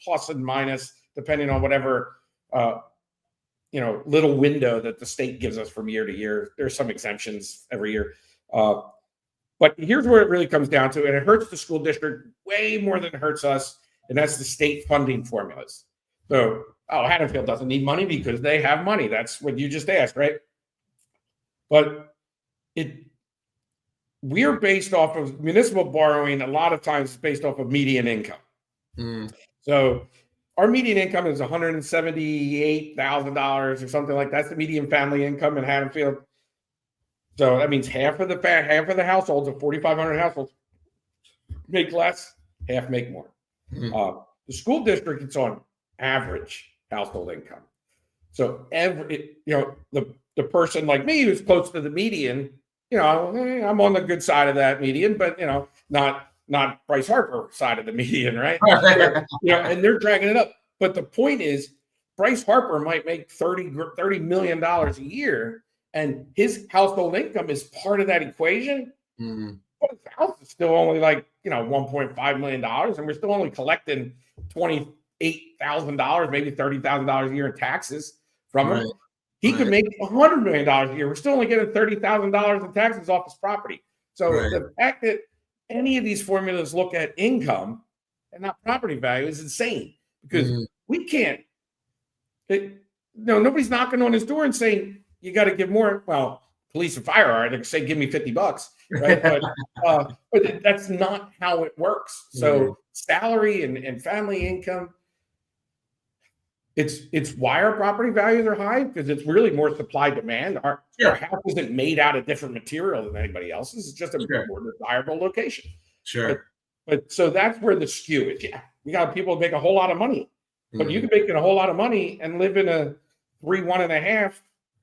plus and minus, depending on whatever, little window that the state gives us from year to year. There's some exemptions every year. But here's where it really comes down to, and it hurts the school district way more than it hurts us, and that's the state funding formulas. So, Haddonfield doesn't need money because they have money. That's what you just asked, right? But we're based off of municipal borrowing, a lot of times based off of median income. So our median income is $178,000 or something like that. That's the median family income in Haddonfield. So that means half of the households of 4,500 households make less, half make more. The school district, it's on average household income. So the person like me who's close to the median, I'm on the good side of that median, but not Bryce Harper side of the median, right? And they're dragging it up. But the point is, Bryce Harper might make $30 million a year, and his household income is part of that equation. But his house is still only like $1.5 million, and we're still only collecting $28,000, maybe $30,000 a year in taxes from him. He could make $100 million a year. We're still only getting $30,000 in taxes off his property. So the fact that any of these formulas look at income and not property value is insane because we can't. Nobody's knocking on his door and saying you got to give more. Well, police and fire are. They say give me $50, right? But that's not how it works. So salary and family income. It's why our property values are high because it's really more supply demand. Our house isn't made out of different material than anybody else's. It's just a more desirable location. But so that's where the skew is. We got people who make a whole lot of money, but you can make a whole lot of money and live in a 3, 1.5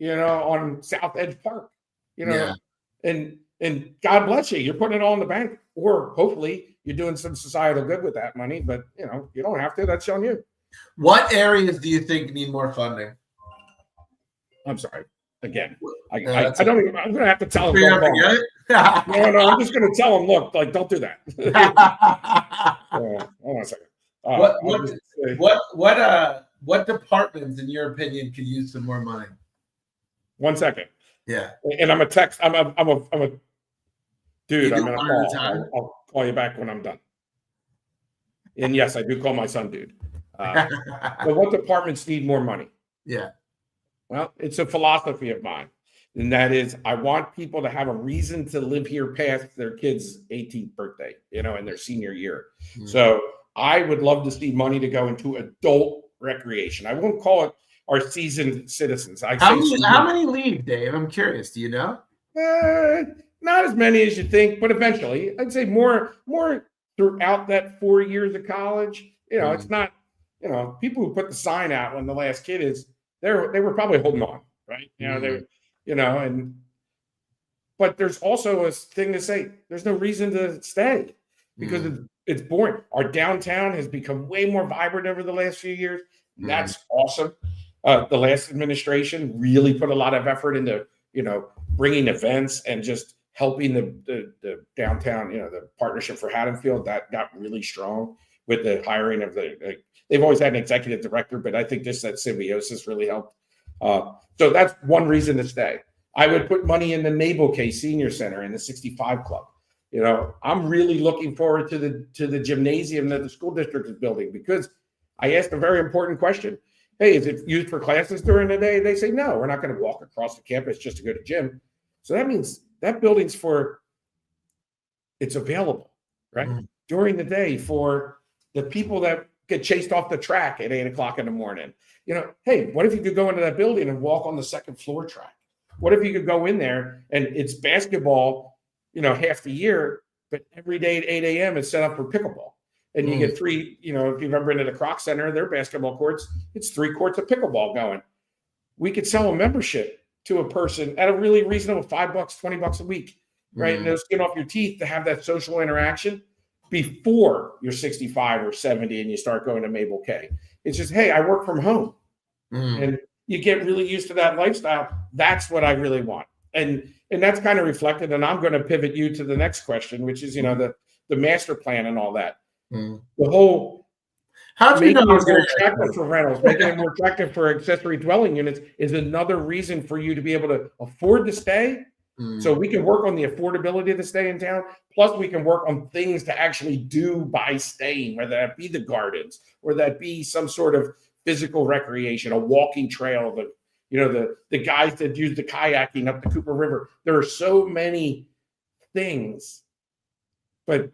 on South Edge Park, Yeah. and God bless you. You're putting it all in the bank, or hopefully you're doing some societal good with that money. But you don't have to. That's on you. What areas do you think need more funding? I'm sorry. Again, I don't even. I'm going to have to tell them. You forget it? No. I'm just going to tell them. Look, don't do that. Hold on a second. What departments, in your opinion, could use some more money? 1 second. Yeah. And I'm a text. I'm a dude. I'm in a one at a call. time? I'll call you back when I'm done. And yes, I do call my son dude. But what departments need more money? Yeah. Well, it's a philosophy of mine, and that is I want people to have a reason to live here past their kid's 18th birthday, in their senior year. Mm-hmm. So I would love to see money to go into adult recreation. I won't call it our seasoned citizens. How many leave, Dave? I'm curious. Do you know? Not as many as you think, but eventually, I'd say more throughout that 4 years of college. It's not. People who put the sign out when the last kid is. They were probably holding on, right? But there's also a thing to say. There's no reason to stay because it's boring. Our downtown has become way more vibrant over the last few years. That's awesome. The last administration really put a lot of effort into, bringing events and just helping the downtown, the partnership for Haddonfield that got really strong with the hiring of they've always had an executive director, but I think that symbiosis really helped. So that's one reason to stay. I would put money in the Mabel K Senior Center and the 65 Club. I'm really looking forward to the gymnasium that the school district is building because I asked a very important question. Hey, is it used for classes during the day? They say, no, we're not going to walk across the campus just to go to gym. So that means that building's it's available, right? During the day for the people that get chased off the track at 8 o'clock in the morning. Hey, what if you could go into that building and walk on the second floor track? What if you could go in there and it's basketball, half the year, but every day at 8 a.m. is set up for pickleball. And you get three, if you've ever been to the Croc Center, their basketball courts, it's 3 courts of pickleball going. We could sell a membership to a person at a really reasonable $5, $20 a week, right? And no skin off your teeth to have that social interaction before you're 65 or 70 and you start going to Mabel K. It's just, hey, I work from home. And you get really used to that lifestyle. That's what I really want. And that's kind of reflected. And I'm going to pivot you to the next question, which is, the master plan and all that. The whole making it more attractive for rentals, making it more attractive for accessory dwelling units is another reason for you to be able to afford to stay. So we can work on the affordability of the stay in town. Plus, we can work on things to actually do by staying, whether that be the gardens or that be some sort of physical recreation, a walking trail, the guys that use the kayaking up the Cooper River. There are so many things, but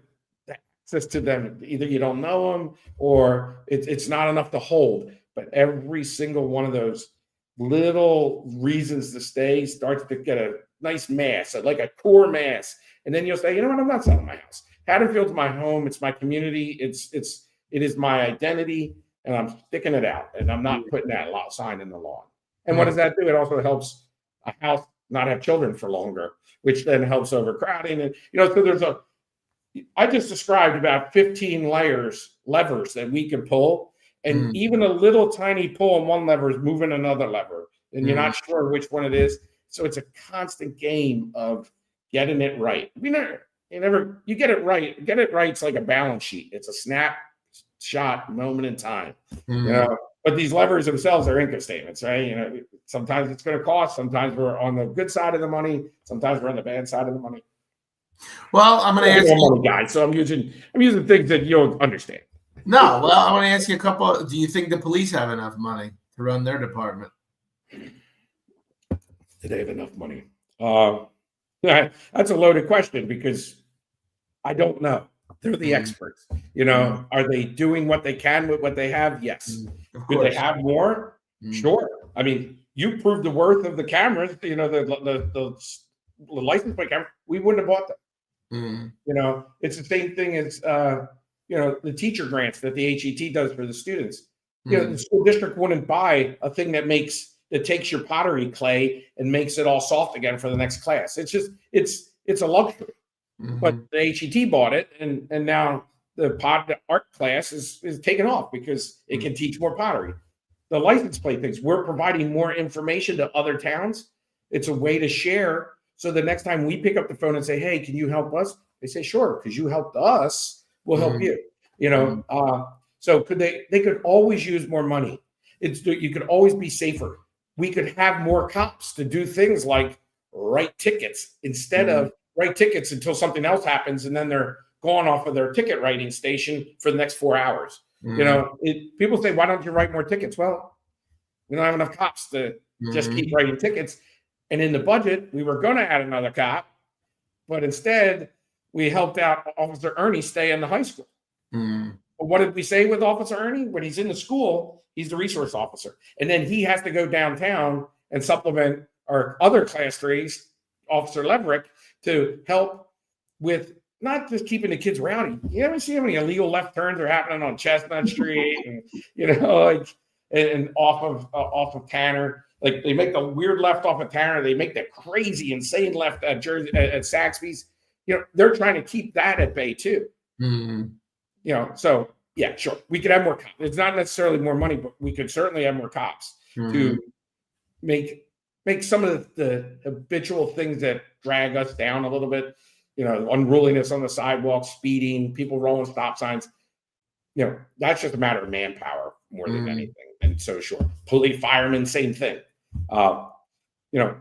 access to them, either you don't know them or it's not enough to hold. But every single one of those little reasons to stay starts to get a nice mass, like a core mass. And then you'll say, you know what, I'm not selling my house. Haddonfield's my home. It's my community. It is my identity. And I'm sticking it out. And I'm not putting that sign in the lawn. And what does that do? It also helps a house not have children for longer, which then helps overcrowding. And, so I just described about 15 levers that we can pull. And even a little tiny pull on one lever is moving another lever. And you're not sure which one it is. So it's a constant game of getting it right. You get it right. Get it right. It's like a balance sheet. It's a snapshot moment in time. But these levers themselves are income statements, right? Sometimes it's going to cost. Sometimes we're on the good side of the money. Sometimes we're on the bad side of the money. Well, I'm going to ask you, guy, so I'm using things that you'll understand. No, well, I want to ask you a couple. Do you think the police have enough money to run their department? Do they have enough money? That's a loaded question because I don't know. They're the experts. Are they doing what they can with what they have? Yes. Do they have more? Sure. I mean, you proved the worth of the cameras, the license plate camera. We wouldn't have bought them. It's the same thing as, the teacher grants that the HET does for the students. The school district wouldn't buy a thing that makes that takes your pottery clay and makes it all soft again for the next class. It's just it's a luxury. But the HET bought it, and now the art class is taken off because it can teach more pottery. The license plate things, we're providing more information to other towns. It's a way to share. So the next time we pick up the phone and say, hey, can you help us? They say, sure, because you helped us, we'll help you. So they could always use more money. You could always be safer. We could have more cops to do things like write tickets instead of write tickets until something else happens, and then they're gone off of their ticket writing station for the next 4 hours. People say, why don't you write more tickets? Well, we don't have enough cops to just keep writing tickets. And in the budget, we were going to add another cop, but instead we helped out Officer Ernie stay in the high school. But what did we say with Officer Ernie? When he's in the school, he's the resource officer. And then he has to go downtown and supplement our other class 3s, Officer Leverick, to help with not just keeping the kids rowdy. You ever see how many illegal left turns are happening on Chestnut Street and, and off of Tanner? Like they make the weird left off of Tanner. They make the crazy, insane left at Saxby's. They're trying to keep that at bay too. So yeah, sure. We could have more cops. It's not necessarily more money, but we could certainly have more cops to make some of the habitual things that drag us down a little bit. Unruliness on the sidewalk, speeding, people rolling stop signs. That's just a matter of manpower more than anything. And so, sure, police, firemen, same thing.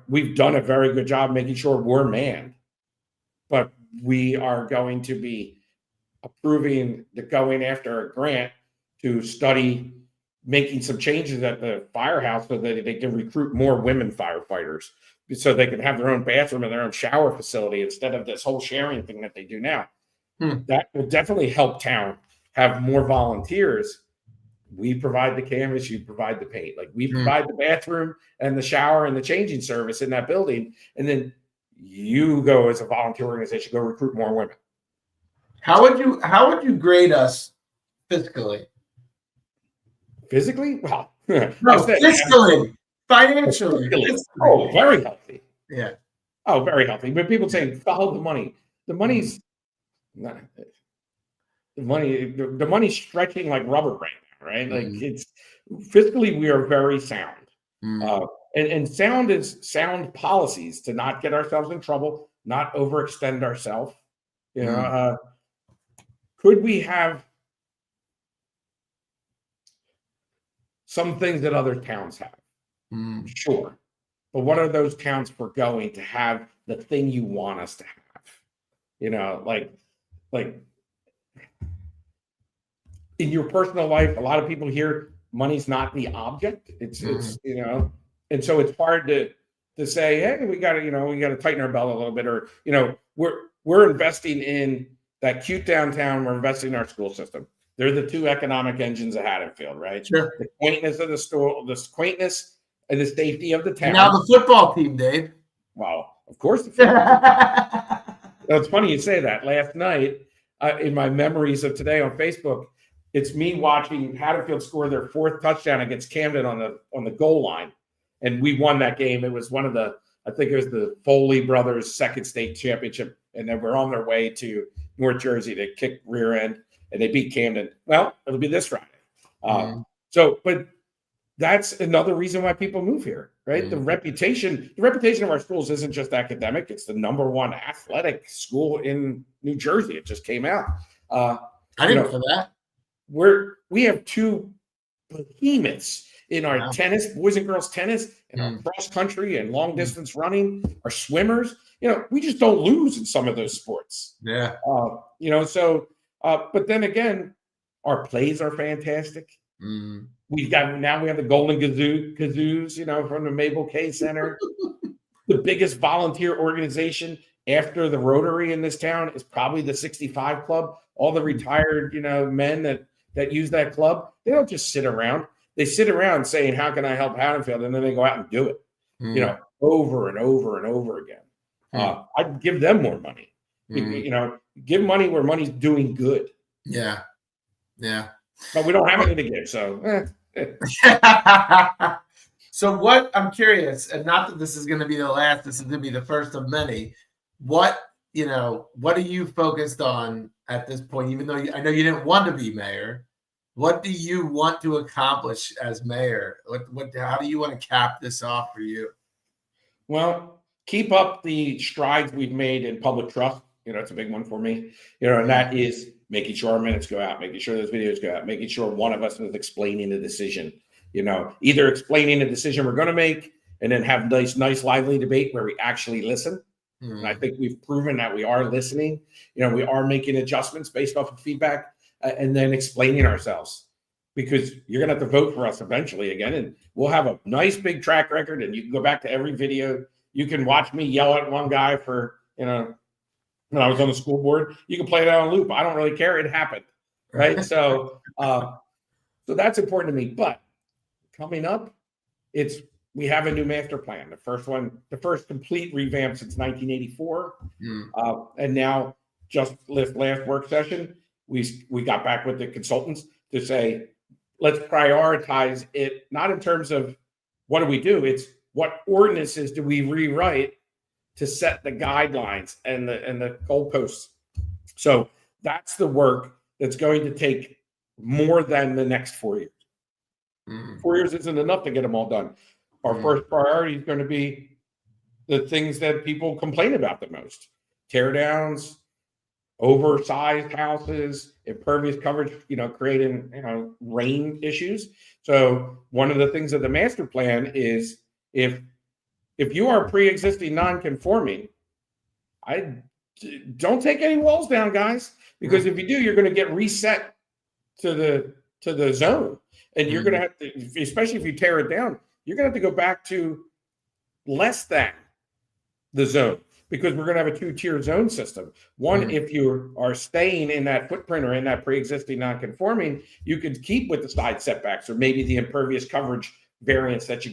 We've done a very good job making sure we're manned, but we are going to be approving going after a grant to study making some changes at the firehouse so that they can recruit more women firefighters, so they can have their own bathroom and their own shower facility instead of this whole sharing thing that they do now. That will definitely help town have more volunteers. We provide the canvas, you provide the paint. Like we provide the bathroom and the shower and the changing service in that building. And then you go as a volunteer organization, go recruit more women. How would you grade us fiscally? Physically? Well, no, fiscally. Financially. Oh, very healthy. Yeah. Oh, very healthy. But people say follow the money. The money's not the money's stretching like rubber right now, right? Like it's fiscally, we are very sound. And sound is sound policies to not get ourselves in trouble, not overextend ourselves. Could we have some things that other towns have? Sure. But what are those towns for going to have the thing you want us to have? Like in your personal life, a lot of people hear money's not the object. It's and so it's hard to say, hey, we got to tighten our belt a little bit, or we're investing in that cute downtown. We're investing in our school system. They're the two economic engines of Haddonfield, right? Sure. The quaintness of the store, the quaintness and the safety of the town. Now the football team, Dave. Well, of course. It's funny you say that. Last night, in my memories of today on Facebook, it's me watching Haddonfield score their 4th touchdown against Camden on the goal line, and we won that game. It was I think it was the Foley brothers' 2nd state championship, and then we're on their way to North Jersey to kick rear end, and they beat Camden. Well, it'll be this Friday. But that's another reason why people move here, right? The reputation of our schools isn't just academic. It's the #1 athletic school in New Jersey. It just came out. I didn't know that. We have 2 behemoths in our tennis, boys and girls tennis, and our cross country and long distance running, our swimmers. We just don't lose in some of those sports. Yeah. But then again, our plays are fantastic. We have the Golden Kazoos, from the Mabel K Center. The biggest volunteer organization after the Rotary in this town is probably the 65 Club. All the retired, men that use that club, they don't just sit around. They sit around saying, how can I help Haddonfield? And then they go out and do it, over and over and over again. I'd give them more money. Give money where money's doing good. Yeah. Yeah. But we don't have anything to give. So, So what I'm curious, and not that this is going to be the last, this is going to be the first of many. What are you focused on at this point? Even though I know you didn't want to be mayor, what do you want to accomplish as mayor? How do you want to cap this off for you? Well, keep up the strides we've made in public trust. It's a big one for me. And that is making sure our minutes go out, making sure those videos go out, making sure one of us is explaining the decision. Either explaining the decision we're going to make and then have nice, lively debate where we actually listen. And I think we've proven that we are listening. We are making adjustments based off of feedback and then explaining ourselves, because you're going to have to vote for us eventually again. And we'll have a nice big track record, and you can go back to every video. You can watch me yell at one guy for, when I was on the school board. You can play that on loop. I don't really care. It happened. Right. So that's important to me. But coming up, we have a new master plan. The first complete revamp since 1984. And now just last work session, we got back with the consultants to say, let's prioritize it, not in terms of what do we do, it's what ordinances do we rewrite to set the guidelines and the goalposts. So that's the work that's going to take more than the next 4 years. 4 years isn't enough to get them all done. Our first priority is going to be the things that people complain about the most: tear downs, oversized houses, impervious coverage, creating, rain issues. So one of the things of the master plan is if you are pre-existing non-conforming, I don't take any walls down, guys, because if you do, you're going to get reset to the zone, and you're going to have to, especially if you tear it down, you're going to have to go back to less than the zone, because we're going to have a 2-tier zone system. One, if you are staying in that footprint or in that pre-existing non-conforming, you could keep with the side setbacks or maybe the impervious coverage variance that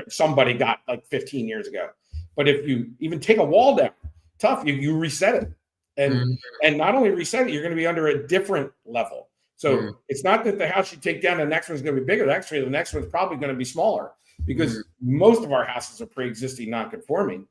somebody got like 15 years ago. But if you even take a wall down, tough, you reset it. And not only reset it, you're going to be under a different level. So it's not that the house you take down, the next one's going to be bigger. Actually, the next one's probably going to be smaller, because most of our houses are pre-existing non-conforming.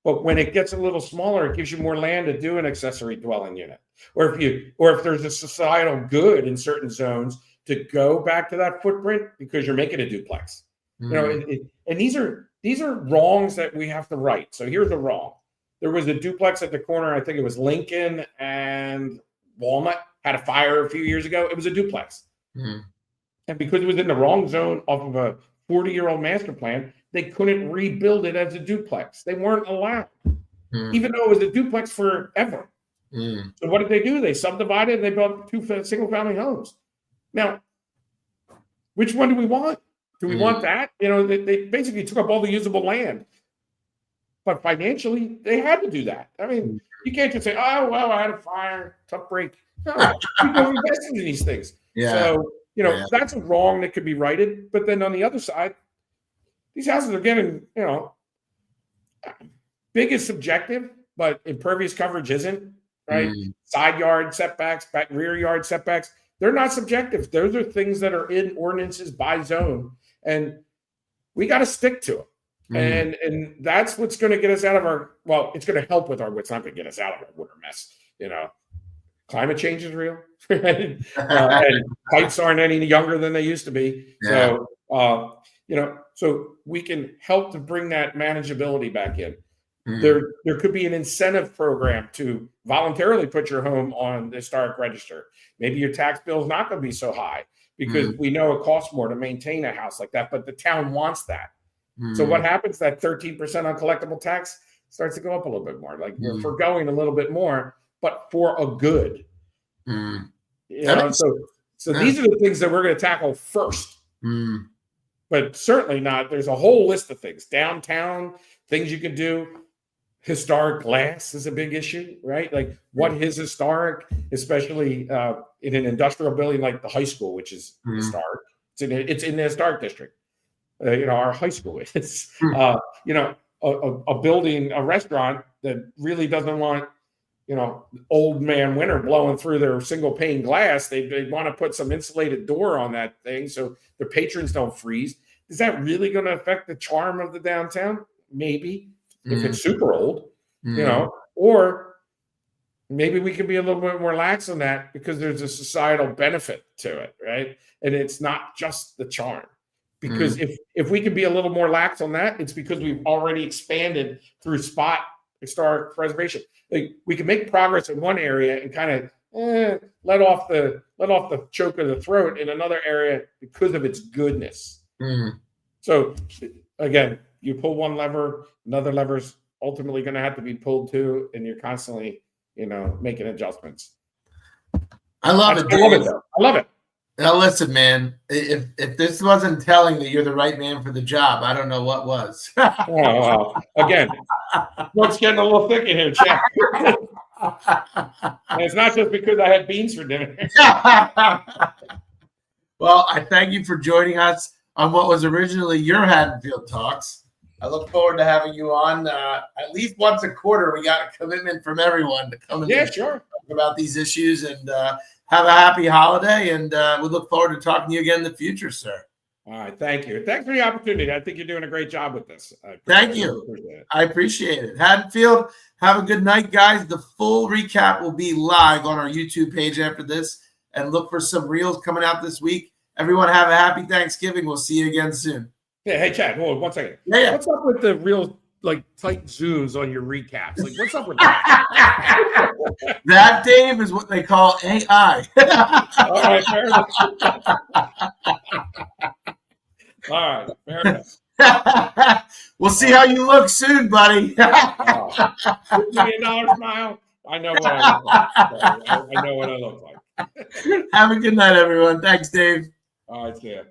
But when it gets a little smaller, it gives you more land to do an accessory dwelling unit. Or if there's a societal good in certain zones to go back to that footprint because you're making a duplex. And these are wrongs that we have to right. So here's the wrong. There was a duplex at the corner, I think it was Lincoln and Walnut, had a fire a few years ago. It was a duplex. And because it was in the wrong zone off of a 40-year-old master plan, they couldn't rebuild it as a duplex. They weren't allowed, even though it was a duplex forever. So what did they do? They subdivided and they built 2 single-family homes. Now, which one do we want? Do we want that? They basically took up all the usable land. But financially, they had to do that. I mean, you can't just say, oh, well, I had a fire, tough break. No, people invested in these things. So, that's a wrong that could be righted. But then on the other side, these houses are getting, big is subjective, but impervious coverage isn't, right? Side yard setbacks, rear yard setbacks, they're not subjective. Those are things that are in ordinances by zone, and we got to stick to them. And that's what's going to get us out of it's going to help with it's not going to get us out of our water mess. Climate change is real, and pipes aren't any younger than they used to be. So, so we can help to bring that manageability back in. There could be an incentive program to voluntarily put your home on the historic register. Maybe your tax bill is not going to be so high because we know it costs more to maintain a house like that, but the town wants that. So what happens? That 13% uncollectible tax starts to go up a little bit more. Like we're forgoing a little bit more, but for a good. So these are the things that we're going to tackle first. But certainly not. There's a whole list of things. Downtown, things you can do. Historic glass is a big issue, right? Like what is historic, especially in an industrial building like the high school, which is historic. It's in the historic district. Our high school is, a building, a restaurant that really doesn't want old man winter blowing through their single pane glass. They want to put some insulated door on that thing so the patrons don't freeze. Is that really going to affect the charm of the downtown? Maybe, if it's super old, or maybe we can be a little bit more lax on that because there's a societal benefit to it, right? And it's not just the charm. Because if we can be a little more lax on that, it's because we've already expanded through spot historic preservation. Like, we can make progress in one area and kind of let off the choke of the throat in another area because of its goodness. So again, you pull one lever, another lever's ultimately going to have to be pulled too, and you're constantly, making adjustments. I love it. I love it. Now listen, man. If this wasn't telling that you're the right man for the job, I don't know what was. Again, smoke's getting a little thick in here, Chad. And it's not just because I had beans for dinner. Well, I thank you for joining us on what was originally your Haddonfield Talks. I look forward to having you on at least once a quarter. We got a commitment from everyone to come and talk about these issues, and have a happy holiday. And we look forward to talking to you again in the future, sir. All right. Thank you. Thanks for the opportunity. I think you're doing a great job with this. Thank you. I appreciate it. Haddonfield, have a good night, guys. The full recap will be live on our YouTube page after this, and look for some reels coming out this week. Everyone have a happy Thanksgiving. We'll see you again soon. Yeah, hey, Chad, hold on 1 second. Yeah. What's up with the real, tight zooms on your recaps? Like, what's up with that? That, Dave, is what they call AI. All right, fair enough. All right, fair enough. We'll see how you look soon, buddy. $50 million smile. I know what I look like. I know what I look like. Have a good night, everyone. Thanks, Dave. All right, see ya.